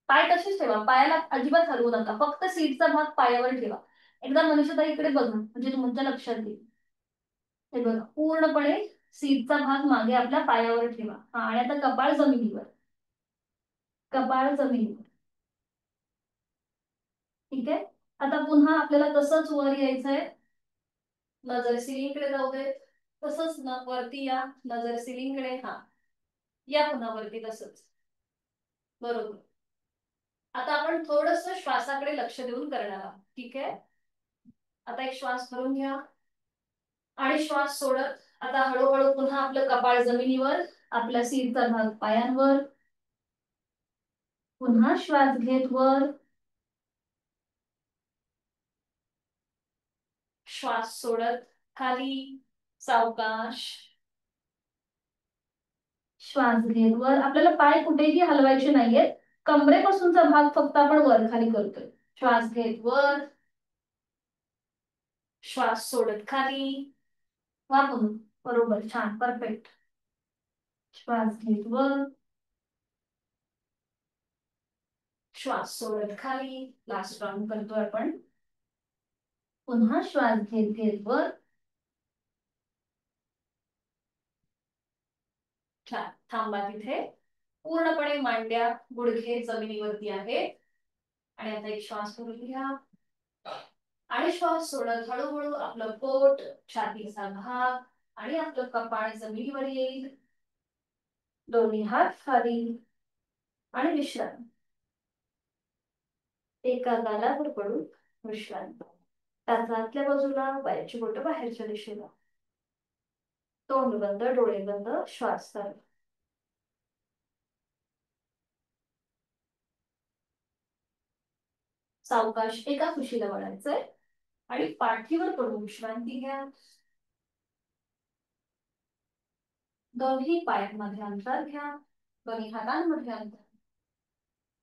पाय तसेच ठेवा, पायाला अजिबात हलवू नका, फक्त सीटचा भाग पायावर ठेवा. एकदा मनीषाताई इकडे बघा, म्हणजे तुमच्या लक्षात येईल. हे बघा, पूर्णपणे सीटचा भाग मागे आपल्या पायावर ठेवा. हा, आणि आता कपाळ जमिनीवर, कपाळ जमिनीवर. ठीक आहे. आता पुन्हा आपल्याला तसंच वर यायचंय. नजर सिलिंगकडे जाऊ दे. तसंच ना वरती या, नजर सिलिंगकडे. हा, या पुन्हा वरती तसंच. बरोबर. आता आपण थोडस श्वासाकडे लक्ष देऊन करणार आहोत. ठीक आहे. आता एक श्वास भरून घ्या आणि श्वास सोडत आता हळूहळू पुन्हा आपलं कपाळ जमिनीवर, आपल्या सीटचा भाग पायांवर. पुन्हा श्वास घेत वर, श्वास सोडत खाली, सावकाश. श्वास घेत वर. आपल्याला पाय कुठेही हलवायचे नाहीयेत, कमरेपासूनचा भाग फक्त आपण वर खाली करतोय. श्वास घेत वर, श्वास सोडत खाली. वापरून बरोबर, छान, परफेक्ट. श्वास घेत वर, श्वास सोडत खाली. लास्ट राउंड करतोय आपण. पुन्हा श्वास घेत घेत वर. छान, थांबा तिथे. पूर्णपणे मांड्या, गुडघे जमिनीवरती आहेत. आणि आता एक श्वास भरून घ्या आणि श्वास सोडत हळूहळू आपलं पोट, छातीचा भाग आणि आपलं कपाळ जमिनीवर येईल. दोन्ही हात खाली आणि विश्रांती. एका गालावर पडून विश्रांती. त्याचा आतल्या बाजूला, पायाची बोटं बाहेरच्या दिशेला. तोंड बंद, डोळे बंद, श्वास चालू. सावकाश एका कुशीला वळायचंय आणि पाठीवर पडून विश्रांती घ्या. दोन्ही पायांमध्ये अंतर घ्या, दोन्ही हातांमध्ये अंतर.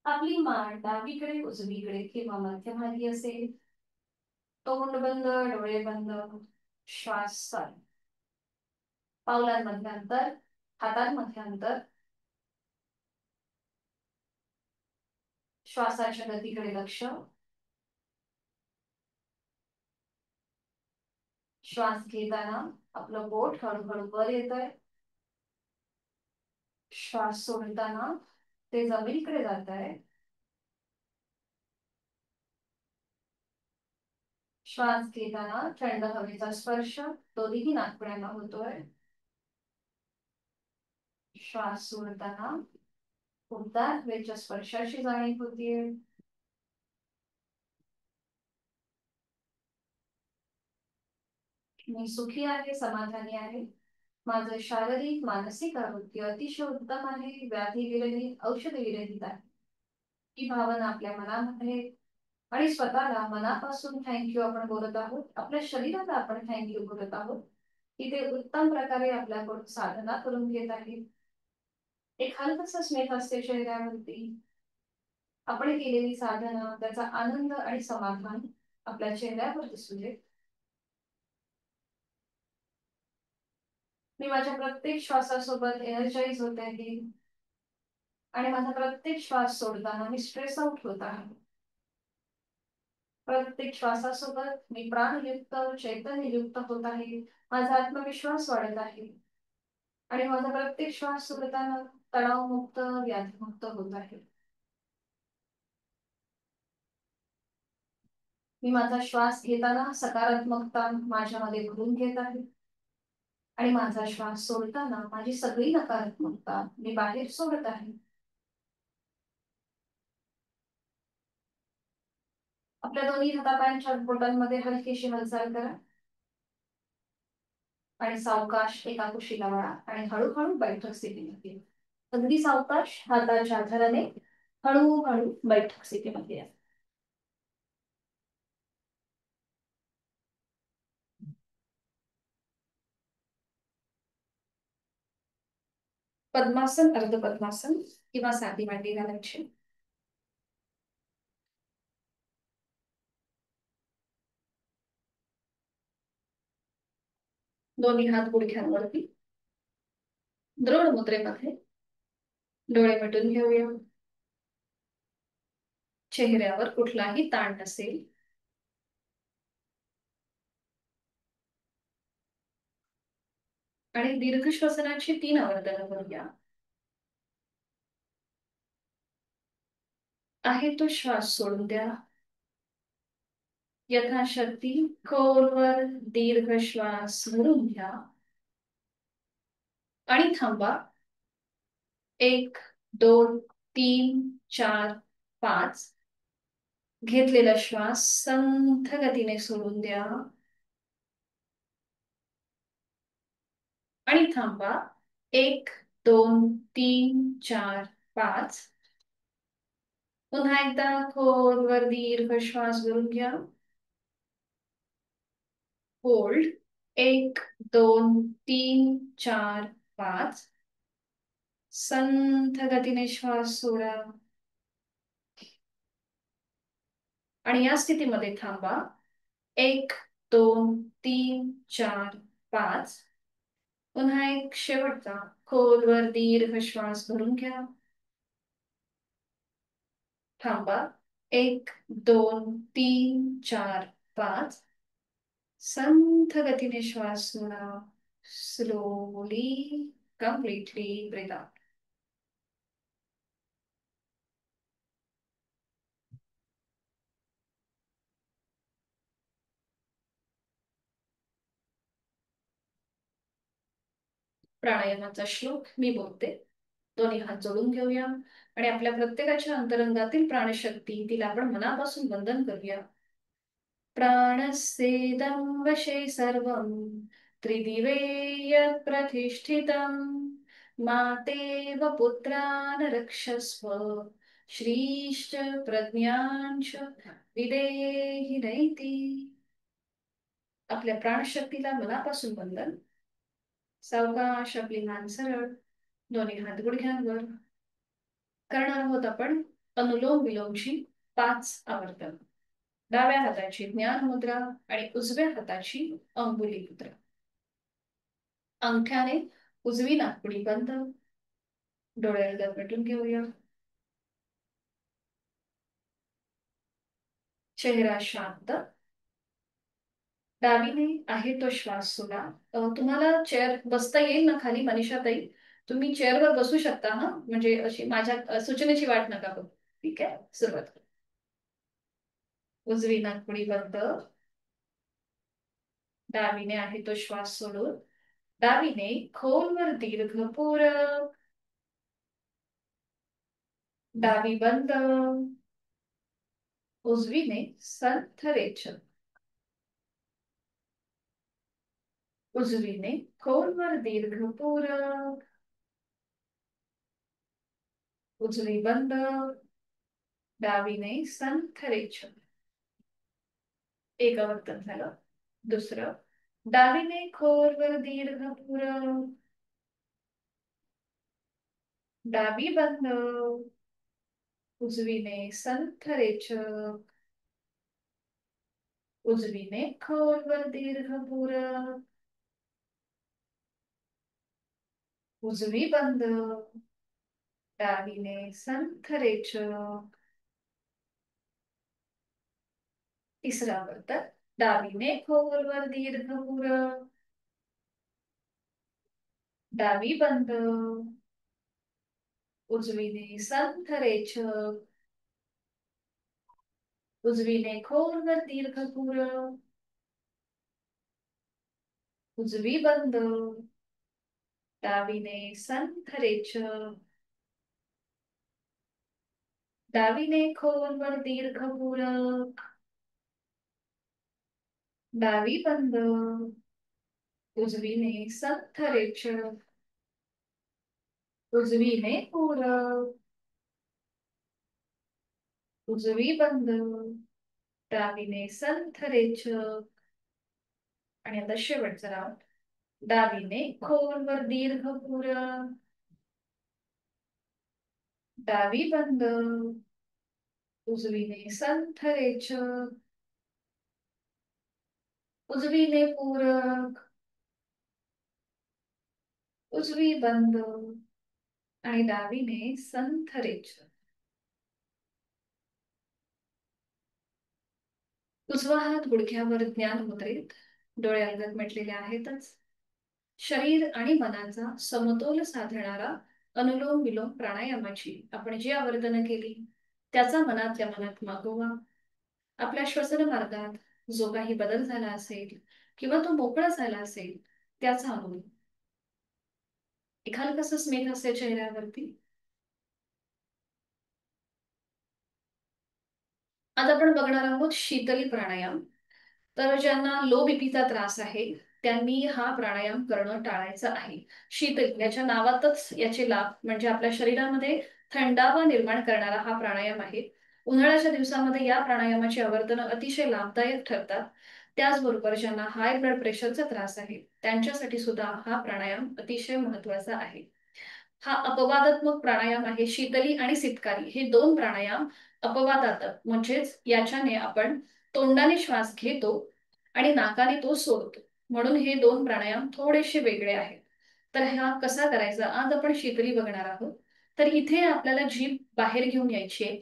आपली मान डावीकडे, उजवीकडे किंवा मध्यभागी असेल. तोंड बंद, डोळे बंद, श्वास चालू. पावलांमध्ये अंतर, हातांमध्ये अंतर. श्वासाच्या गतीकडे लक्ष. श्वास घेताना आपलं बोट हळूहळू वर येतंय. श्वास सोडताना ते जमिनीकडे जात आहे. श्वास घेताना थंड हवेचा स्पर्श दोन्ही नाकपुड्यांना होतोय. श्वास सोडताना उबदार हवेच्या स्पर्शाची जाणीव होतीये. मी सुखी आहे, समाधानी आहे. माझं शारीरिक मानसिक आरोग्य अतिशय उत्तम आहे, व्याधी विरहित, औषध विरहित आहे. ही भावना आपल्या मनामध्ये आणि स्वतःला मनापासून थँक्यू आपण बोलत आहोत. आपल्या शरीराला आपण थँक्यू बोलत आहोत की ते उत्तम प्रकारे आपल्याकडून साधना करून घेत आहे. एक हलकसं स्मित असते चेहऱ्यावरती. आपण केलेली साधना, त्याचा आनंद आणि समाधान आपल्या चेहऱ्यावर दिसू दे. मी माझ्या प्रत्येक श्वासासोबत एनर्जाइज होत आहे आणि माझा प्रत्येक श्वास सोडताना मी स्ट्रेस आउट होत आहे. प्रत्येक श्वासासोबत मी प्राणयुक्त, चैतन्ययुक्त होत आहे. माझा आत्मविश्वास वाढत आहे आणि माझा प्रत्येक श्वास सोडताना तणावमुक्त, व्याधीमुक्त होत आहे. मी माझा श्वास घेताना सकारात्मकता माझ्यामध्ये भरून घेत आहे आणि माझा श्वास सोडताना माझी सगळी नकारात्मकता मी बाहेर सोडत आहे. आपल्या दोन्ही हातापायांच्या बोटांमध्ये हलकीशी हालचाल करा आणि सावकाश एका कुशीला वळा आणि हळूहळू बैठक स्थितीमध्ये. अगदी सावकाश हाताच्या आधाराने हळूहळू बैठक स्थितीमध्ये या. पद्मासन, अर्ध पद्मासन किंवा साधी मांडी घालायची. दोन्ही हात गुडघ्यांवरती. द्रोण मुद्रेमध्ये डोळे मिटून घेऊया. चेहऱ्यावर कुठलाही ताण नसेल. आणि दीर्घ श्वसनाची 3 आवर्तनं करूया. आहे तो श्वास सोडून द्या. यथाशक्ती खोलवर दीर्घ श्वास भरून घ्या आणि थांबा. 1, 2, 3, 4, 5. घेतलेला श्वास संथ गतीने सोडून द्या आणि थांबा. 1, 2, 3, 4, 5. पुन्हा एकदा खोलवर दीर्घ श्वास भरून घ्या. होल्ड. 1, 2, 3, 4, 5. संथ गतीने श्वास सोडा आणि या स्थितीमध्ये थांबा. 1, 2, 3, 4, 5. पुन्हा एक शेवटचा खोलवर दीर्घ श्वास भरून घ्या. थांबा. 1, 2, 3, 4, 5. संथ गतीने श्वास सोडा. Slowly completely breathe out. प्राणायामाचा श्लोक मी बोलते. दोन्ही हात जोडून घेऊया आणि आपल्या प्रत्येकाच्या अंतरंगातील प्राणशक्ती तिला आपण मनापासून वंदन करूया. प्राणस्येदं वशे सर्वं त्रिदिवे यत् प्रतिष्ठितं मातेव पुत्रान् रक्षस्व श्रीश्च प्रज्ञांच विदेहि नैति. आपल्या प्राणशक्तीला मनापासून वंदन. सावकाश आपली मान सरळ, दोन्ही हात गुडघ्यांवर. करणार आहोत आपण अनुलोम विलोमची 5 आवर्तन. डाव्या हाताची ज्ञान मुद्रा आणि उजव्या हाताची अंगुली मुद्रा. अंगठ्याने उजवी नाकपुडी बंद. डोळे मिटून घेऊया. चेहरा शांत. डावीने आहे तो श्वास सोडा. तुम्हाला चेअर बसता येईल ना खाली मनीषाताई? तुम्ही चेअरवर बसू शकता हा, म्हणजे अशी माझ्या सूचनेची वाट नका बघू. ठीक आहे, सुरुवात करू. उजवी नाकपुडी बंद. डावीने आहे तो श्वास सोडून. डावीने खोलवर दीर्घ पूरक. डावी बंद. उजवीने संथ रेचन. उजवीने खोलवर दीर्घ पूरक. उजवी बंद. डावीने संथ रेचन. एक आवर्तन झालं. दुसरं. डावीने खोलवर दीर्घ पूरक. डावी बंद. उजवीने संथ रेचक. उजवीने खोलवर दीर्घ पूरक. उजवी बंद. डावीने संथ रेचक. तिसरा आवर्तन. डावीने खोलवर दीर्घ पूरक. डावी बंद. उजवीने संथ रेचक. उजवीने खोलवर दीर्घ पूरक. उजवी बंद. डावीने संथ रेचक. डावीने खोलवर दीर्घ पूरक. डावी बंद. उजवीने संथ रेचक. उजवीने पूरक. उजवी बंद. डावीने संथ रेचक. आणि आता शेवटचा राऊंड. डावीने खोलवर दीर्घ पूरक. डावी बंद. उजवीने संथ रेचक. उजवीने पूरक. उजवी बंद. आणि डावीने संथ रेचक. उजवा हात गुडघ्यावर ज्ञान मुद्रेत, डोळे अलगद मिटलेले आहेतच. शरीर आणि मनाचा समतोल साधणारा अनुलोम विलोम प्राणायामाची आपण जी आवर्तनं केली त्याचा मनातल्या मनात मागोवा. आपल्या श्वसन मार्गात जो काही बदल झाला असेल किंवा तो मोकळा झाला असेल त्याचा अनुभव. एखादं कसं स्मित असेल चेहऱ्यावरती. आज आपण बघणार आहोत शीतली प्राणायाम. तर ज्यांना लो बीपीचा त्रास आहे त्यांनी हा प्राणायाम करणं टाळायचं आहे. शीतल याच्या नावातच याचे लाभ म्हणजे आपल्या शरीरामध्ये थंडावा निर्माण करणारा हा प्राणायाम आहे. उन्हाळ्याच्या दिवसामध्ये या प्राणायामाची आवर्तनं अतिशय लाभदायक ठरतात. त्याचबरोबर ज्यांना हाय ब्लड प्रेशरचा त्रास आहे त्यांच्यासाठी सुद्धा हा प्राणायाम अतिशय महत्वाचा आहे. हा अपवादात्मक प्राणायाम आहे. शीतली आणि सितकारी हे दोन प्राणायाम अपवादात्मक म्हणजेच याच्याने आपण तोंडाने श्वास घेतो आणि नाकाने तो सोडतो, म्हणून हे दोन प्राणायाम थोडेसे वेगळे आहेत. तर हा कसा करायचा आज आपण शीतली बघणार आहोत. तर इथे आपल्याला जीभ बाहेर घेऊन यायची आहे.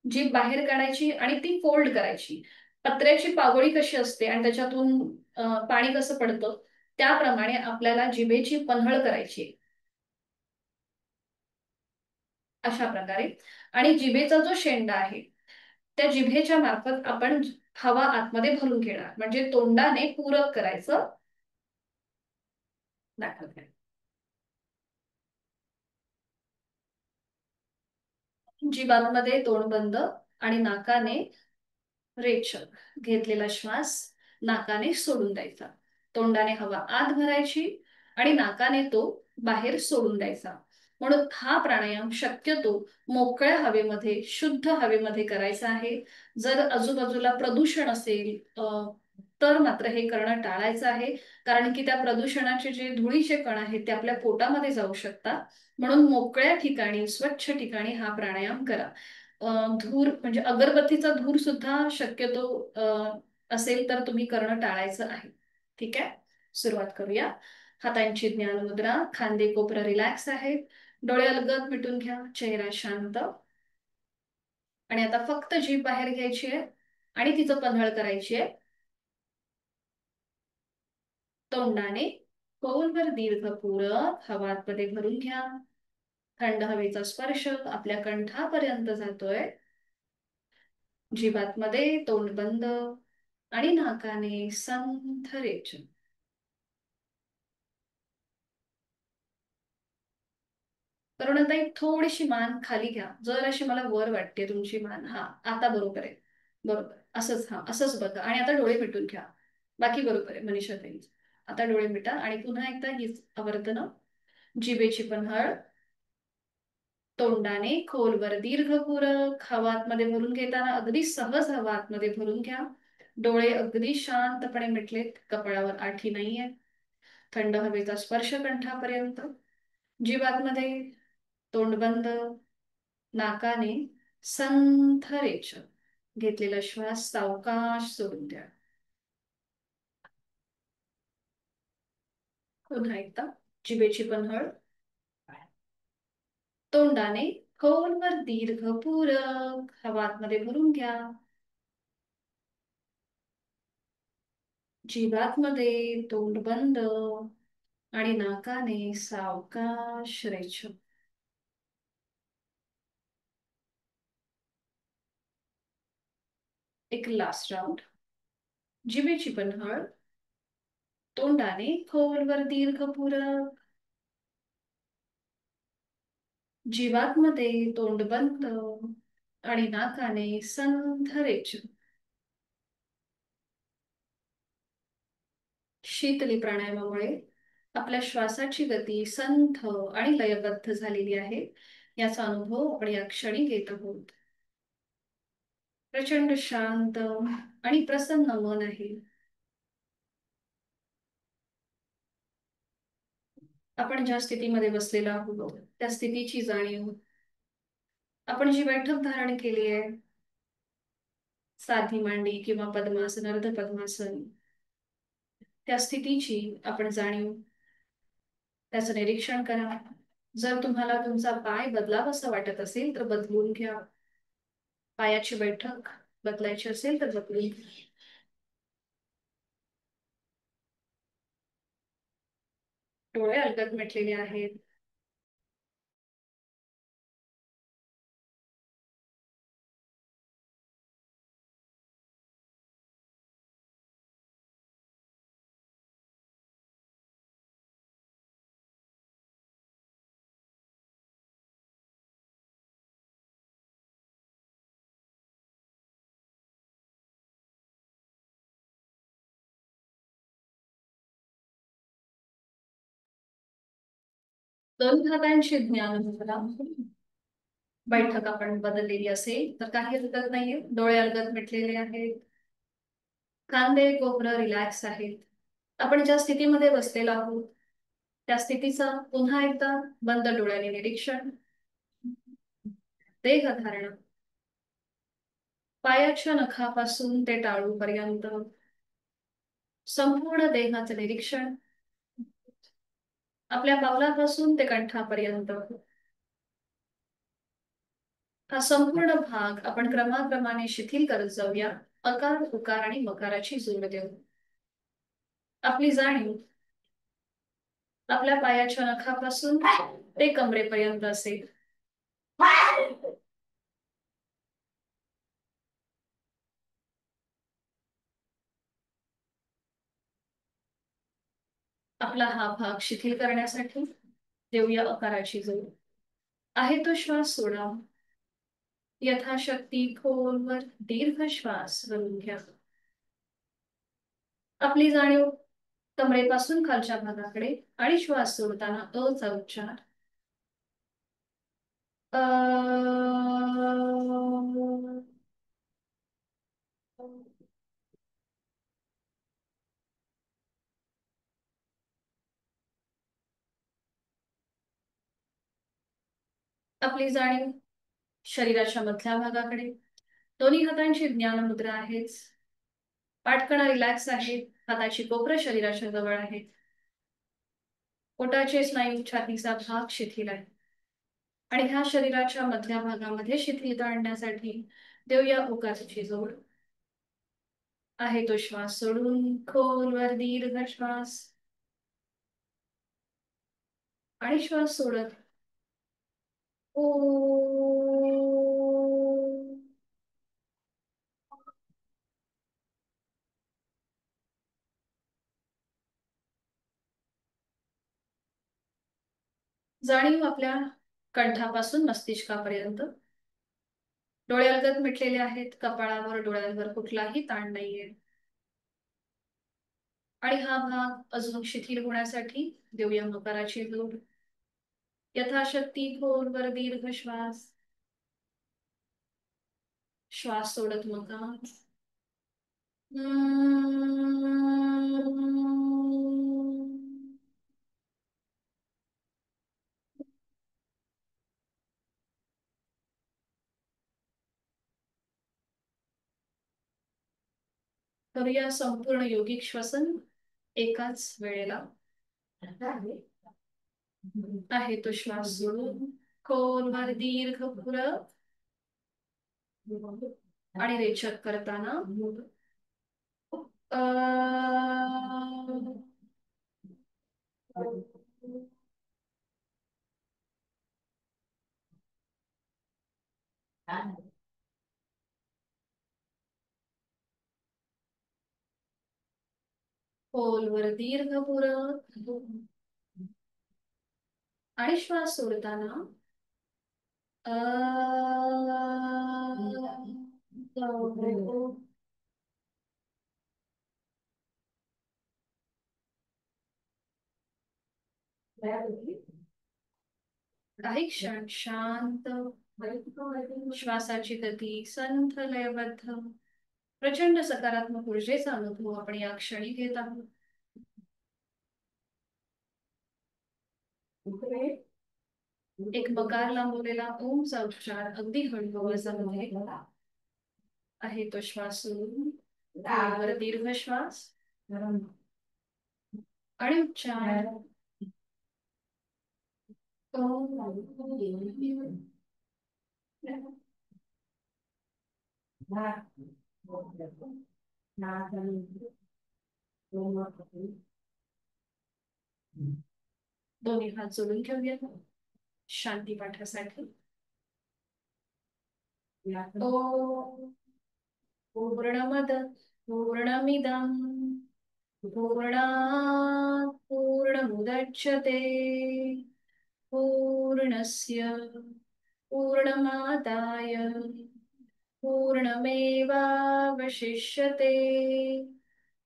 जीभ बाहेर काढायची आणि ती फोल्ड करायची. पत्र्याची पागोळी कशी असते आणि त्याच्यातून पाणी कसं पडतं त्याप्रमाणे आपल्याला जिभेची पन्हळ करायची आहे. अशा प्रकारे. आणि जिभेचा जो शेंडा आहे त्या जिभेच्या मार्फत आपण हवा आतमध्ये भरून घेणार म्हणजे तोंडाने पूरक करायचं. दाखवते. जिभामध्ये तोंड बंद आणि नाकाने रेचक घेतलेला श्वास नाकाने सोडून द्यायचा. तोंडाने हवा आत भरायची आणि नाकाने तो बाहेर सोडून द्यायचा. म्हणून हा प्राणायाम शक्यतो मोकळ्या हवेमध्ये शुद्ध हवेमध्ये करायचा आहे. जर आजूबाजूला प्रदूषण असेल तर मात्र हे करणं टाळायचं आहे. कारण की त्या प्रदूषणाचे जे धुळीचे कण आहेत ते आपल्या पोटामध्ये जाऊ शकतात. म्हणून मोकळ्या ठिकाणी स्वच्छ ठिकाणी हा प्राणायाम करा. धूर म्हणजे अगरबत्तीचा धूर सुद्धा शक्यतो असेल तर तुम्ही करणं टाळायचं आहे. ठीक आहे. सुरुवात करूया. हातांची ज्ञान मुद्रा, खांदे कोपरा रिलॅक्स आहेत. डोळे अलगद मिटून घ्या, चेहरा शांत. आणि आता फक्त जीभ बाहेर घ्यायची आहे आणि तिचं पन्हळ करायची आहे. तोंडाने खोलवर दीर्घपूरक हवा आतमध्ये भरून घ्या. थंड हवेचा स्पर्श आपल्या कंठापर्यंत जातोय. जिभातमध्ये तोंड बंद आणि नाकाने संथ रेचन. करुणाताई थोडीशी मान खाली घ्या. जर अशी मला वर वाटते तुमची मान. हा आता बरोबर आहे. बरोबर असंच. हा असंच बघा आणि आता डोळे मिटून घ्या. बाकी बरोबर आहे मनीषा ताई. आता डोळे मिटा आणि पुन्हा एकदा हीच आवर्तनं. जिभेची पन्हळ, तोंडाने खोलवर दीर्घपूरक हवा आतमध्ये भरून घेताना अगदी सहज हवा आतमध्ये भरून घ्या. डोळे अगदी शांतपणे मिटलेत. कपाळावर आठी नाहीये. थंड हवेचा स्पर्श कंठापर्यंत. जिभातमध्ये तोंड बंद, नाकाने संथ रेचन घेतलेला श्वास सावकाश सोडून द्या. पुन्हा एकदा जिभेची पन्हळ, तोंडाने खोलवर दीर्घपूरक हवा आतमध्ये भरून घ्या. जिभातमध्ये तोंड बंद आणि नाकाने सावकाश रेचन. एक लास्ट राऊंड. जिभेची पन्हळ, तोंडाने खोलवर दीर्घपूरक, जिवातमध्ये तोंड बंद आणि नाकाने संथ रेचन. शीतली प्राणायामामुळे आपल्या श्वासाची गती संथ आणि लयबद्ध झालेली आहे. याचा अनुभव आपण या क्षणी घेत आहोत. प्रचंड शांत आणि प्रसन्न मन आहे. आपण ज्या स्थितीमध्ये बसलेलो आहोत त्या स्थितीची जाणीव. आपण जी बैठक धारण केली आहे, साधी मांडी किंवा पद्मासन, अर्ध पद्मासन, त्या स्थितीची आपण जाणीव, त्याचं निरीक्षण करा. जर तुम्हाला तुमचा पाय बदलावासा वाटत असेल तर बदलून घ्या. पायाची बैठक बदलायची असेल तर बदलून. डोळे अलगद मिटलेले आहेत. दोन हातांची ज्ञान मुद्रा. बैठक आपण बदललेली असेल तर काही हरकत नाहीये. डोळे अलगद मिटलेले आहेत. खांदे कोपरं रिलॅक्स आहेत. आपण ज्या स्थितीमध्ये बसलेलो आहोत त्या स्थितीचा पुन्हा एकदा बंद डोळ्याने निरीक्षण. देह धारणा. पायाच्या नखापासून ते टाळूपर्यंत संपूर्ण देहाचं निरीक्षण. आपल्या पावलापासून ते कंठापर्यंत हा संपूर्ण भाग आपण क्रमाक्रमाने शिथिल करत जाऊया. अकार उकार आणि मकाराची जोड देऊ. आपली जाणीव आपल्या पायाच्या नखापासून ते कमरेपर्यंत असेल. आपला हा भाग शिथिल करण्यासाठी देऊया अकाराची जोड. आहे तो श्वास सोडा. यथाशक्ती खोलवर दीर्घ श्वास भरून घ्या. आपली जाणीव कमरेपासून खालच्या भागाकडे आणि श्वास सोडताना अचा उच्चार. आपली जाणीव शरीराच्या मधल्या भागाकडे. दोन्ही हातांची ज्ञान मुद्रा आहेच. पाठकणा रिलॅक्स आहे. हाताची कोपरं शरीराच्या जवळ आहेत. पोटाचे स्नायू छातीचा भाग शिथिल आहे. आणि ह्या शरीराच्या मधल्या भागामध्ये शिथिलता आणण्यासाठी देऊया उकाराची जोड. आहे तो श्वास सोडून खोलवर दीर्घ श्वास आणि श्वास सोडत ओ. जाणीव आपल्या कंठापासून मस्तिष्कापर्यंत. डोळे अलगद मिटलेले आहेत. कपाळावर डोळ्यांवर कुठलाही ताण नाहीये. आणि हा भाग अजून शिथिल होण्यासाठी देऊया मकाराची जोड. यथाशक्ती खोलवर दीर्घ श्वास. श्वास सोडत मकार. करूया संपूर्ण योगिक श्वसन एकाच वेळेला. आहे तो श्वास सोडून खोलवर दीर्घ पुरत आणि रेचक करताना खोलवर दीर्घ पुरत आणि श्वास सोडताना काही क्षण शांत. श्वासाची गती संथ लयबद्ध. प्रचंड सकारात्मक ऊर्जेचा अनुभव आपण या क्षणी घेत आहोत. एक मकार लांबवलेला ओमचा उच्चार अगदी हळू आवाजामध्ये. आहे तो श्वास सोडून खोलवर दीर्घ श्वास आणि उच्चार. दोन्ही हात जोडून घेऊया शांती पाठासाठी. ओ पूर्णमद पूर्णमिदं पूर्णात् पूर्णमुदच्यते पूर्णस्य पूर्णमादाय पूर्णमेवावशिष्यते।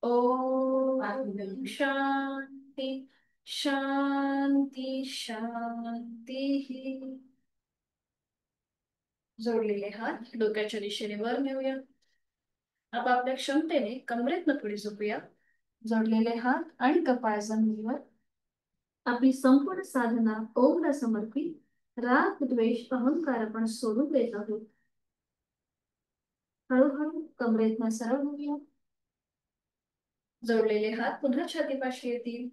ॐ शान्ति शांती शांती। जोडलेले हात डोक्याच्या दिशेने वर नेऊया. आता आपल्या क्षमतेने कमरेतनं पुढे झोपूया. जोडलेले हात आणि कपाळ जमिनीवर. आपली संपूर्ण साधना ओमला समर्पित. राग द्वेष अहंकार आपण सोडून देत आहोत. हळूहळू कमरेतनं सरळ होऊया. जोडलेले हात पुन्हा छातीपाशी येतील.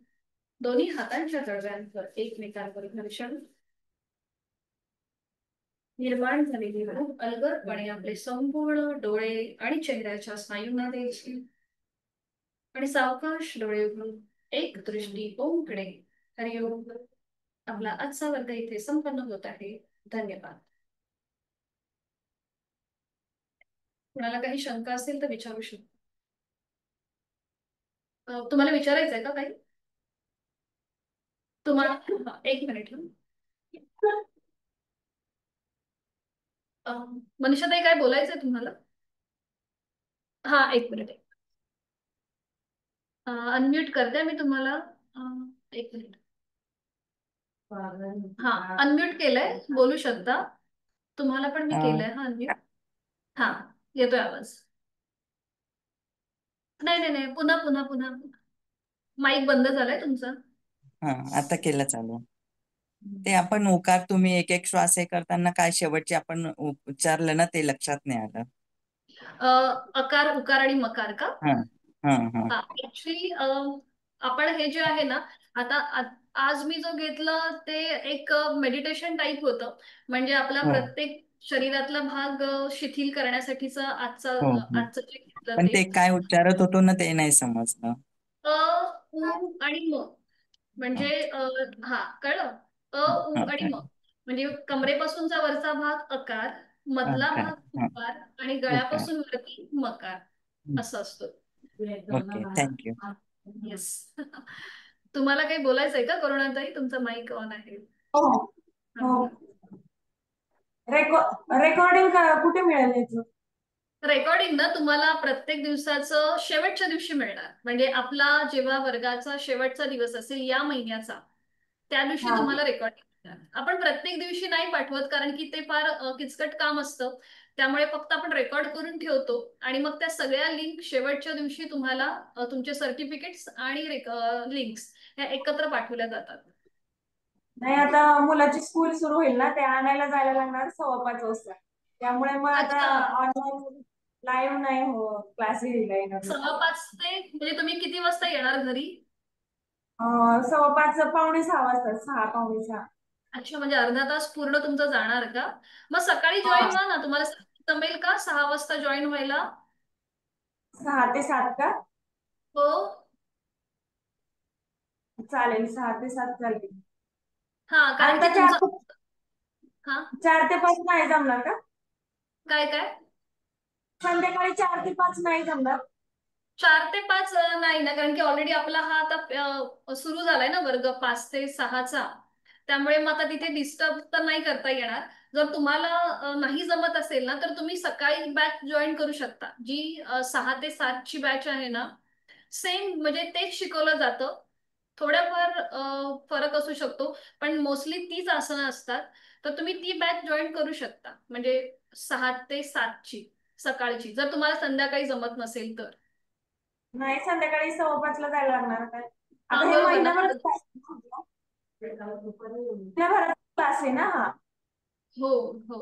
दोन्ही हातांच्या तळव्यांवर एकमेकांवर घर्षण. निर्माण झालेली भूक अलगदपणे आपले संपूर्ण डोळे आणि चेहऱ्याच्या स्नायूंना द्यायची आणि सावकाश डोळे उघडून एक दृष्टी ओमकडे. हरिओम. आपला आजचा वर्ग इथे संपन्न होत आहे. धन्यवाद. कुणाला काही शंका असेल तर विचारू शकतो. तुम्हाला विचारायचं आहे का काही? तुम्हाला एक मिनिट. मनीषाताई काय बोलायचंय तुम्हाला? हा एक मिनिट. अनम्यूट करते मी तुम्हाला. एक मिनिट. हा अनम्यूट केलंय, बोलू शकता. तुम्हाला पण मी केलंय हा अनम्यूट. हा येतोय आवाज. नाही नाही नाही, पुन्हा पुन्हा पुन्हा. माईक बंद झालाय तुमचा. हा आता केलं चालू. ते आपण उकार तुम्ही एक एक श्वास हे करताना काय शेवटचे आपण उच्चारलं ना ते लक्षात नाही आलं. अकार उकार आणि मकार का? हा हा हा. ऍक्च्युली आपण हे जे आहे ना, आता आज मी जो घेतलं ते एक मेडिटेशन टाईप होतं. म्हणजे आपला हो प्रत्येक शरीरातला भाग शिथिल करण्यासाठीचं हो हो. आजचं जे घेतलं पण ते ते काय उच्चारत होतो ना ते नाही समजलं. अ उ आणि म. म्हणजे हा कळलं. उ आणि म म्हणजे कमरेपासूनचा वरचा भाग अकार, मधला काय भाग हा उकार आणि उकार. गळ्यापासून वरती मकार असं असतो. Okay thank you. येस. तुम्हाला काही बोलायचंय का करुणाताई? तुमचा माईक ऑन आहे. हो हा, हो. बोला. रेकॉर्डिंग कुठे मिळेल याचं? रेकॉर्डिंग ना तुम्हाला प्रत्येक दिवसाचं शेवटच्या दिवशी मिळणार. म्हणजे आपला जेव्हा वर्गाचा शेवटचा दिवस असेल या महिन्याचा, त्या दिवशी हा तुम्हाला रेकॉर्डिंग मिळणार. आपण प्रत्येक दिवशी नाही पाठवत, कारण की ते फार किचकट काम असतं. त्यामुळे फक्त आपण रेकॉर्ड करून ठेवतो आणि मग त्या सगळ्या लिंक शेवटच्या दिवशी तुम्हाला तुमचे सर्टिफिकेट्स आणि लिंक्स ह्या एकत्र पाठवल्या जातात. नाही, आता मुलाची स्कूल सुरू होईल ना, ते आणायला जायला लागणार 5:15 वाजता. त्यामुळे मग आता अच्छा. ऑनलाईन लाईव्ह नाही हो क्लास घ्यायला येणार. 5:15 ते म्हणजे तुम्ही किती वाजता येणार घरी? 5:15 पावणे 6 वाजता. 6 पावणे 6. अच्छा, म्हणजे अर्धा तास पूर्ण तुमचं जाणार का? मग सकाळी हा जॉईन व्हा ना. तुम्हाला जमेल का 6 वाजता जॉईन व्हायला? 6 ते 7 का? हो. चालेल, 6 ते 7 चालेल. हा, कारण की आता तुमचं. हा 4 ते 5 नाही जमणार का? काय काय? संध्याकाळी 4 ते 5 नाही जमणार? 4 ते 5 नाही ना, कारण की ऑलरेडी आपला हा आता सुरू झालाय ना वर्ग 5 ते 6चा. त्यामुळे मग आता तिथे डिस्टर्ब तर नाही करता येणार. जर तुम्हाला नाही जमत असेल ना, तर तुम्ही सकाळी बॅच जॉईन करू शकता. जी 6 ते 7 ची बॅच आहे ना, सेम म्हणजे तेच शिकवलं जातं. थोड्याफार फरक असू शकतो, पण मोस्टली तीच आसनं असतात. तर तुम्ही ती बॅच जॉईन करू शकता. म्हणजे 6 ते 7 ची सकाळची, जर तुम्हाला संध्याकाळी जमत नसेल तर. नाही, संध्याकाळी 5:15 ला जायला लागणार काय? हा आता हे बरोबर ना. महिनाभरात क्लास आहे ना हा? हो हो.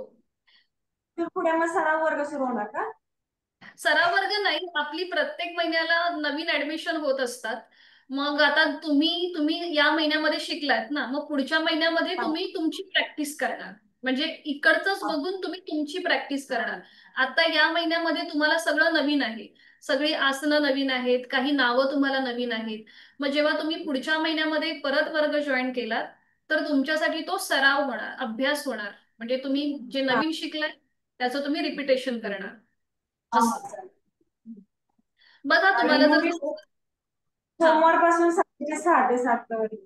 तर पुढे मग सराव वर्ग सुरू होणार का? सराव वर्ग नाही, आपली प्रत्येक महिन्याला नवीन ऍडमिशन होत असतात. मग आता तुम्ही तुम्ही या महिन्यामध्ये शिकलात ना, मग पुढच्या महिन्यामध्ये हा. तुम्ही तुमची प्रॅक्टिस करणार. म्हणजे इकडचंच बघून तुम्ही तुमची प्रॅक्टिस करणार. आता या महिन्यामध्ये तुम्हाला सगळं नवीन आहे, सगळी आसनं नवीन आहेत, काही नावं तुम्हाला नवीन आहेत. मग जेव्हा तुम्ही पुढच्या महिन्यामध्ये परत वर्ग जॉईन केलात तर तुमच्यासाठी तो सराव होणार, अभ्यास होणार. म्हणजे तुम्ही जे हा नवीन शिकलाय त्याचं तुम्ही रिपिटेशन करणार हा असं. चालेल. बघा आणि तुम्हाला मग जर मी हा सोमवारपासून 6 ते 7 पर्यंत.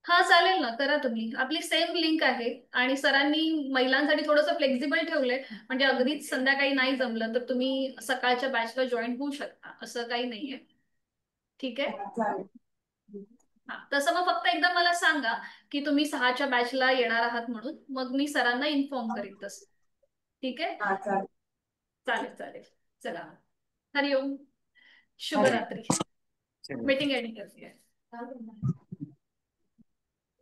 हा चालेल ना, करा तुम्ही. आपली सेम लिंक आहे आणि सरांनी महिलांसाठी थोडंसं फ्लेक्झिबल ठेवलंय. म्हणजे अगदीच संध्याकाळी नाही जमलं तर तुम्ही सकाळच्या बॅचला जॉईन होऊ शकता, असं काही नाहीये. ठीक आहे. हा, चालेल. हा, तसं मग फक्त एकदा मला सांगा की तुम्ही 6च्या बॅचला येणार आहात म्हणून, मग मी सरांना इन्फॉर्म करेन तसं. ठीक आहे. हा चालेल. चालेल चालेल. चला, हरिओम, अरे शुभरात्री. चलो. मीटिंग एंड करते.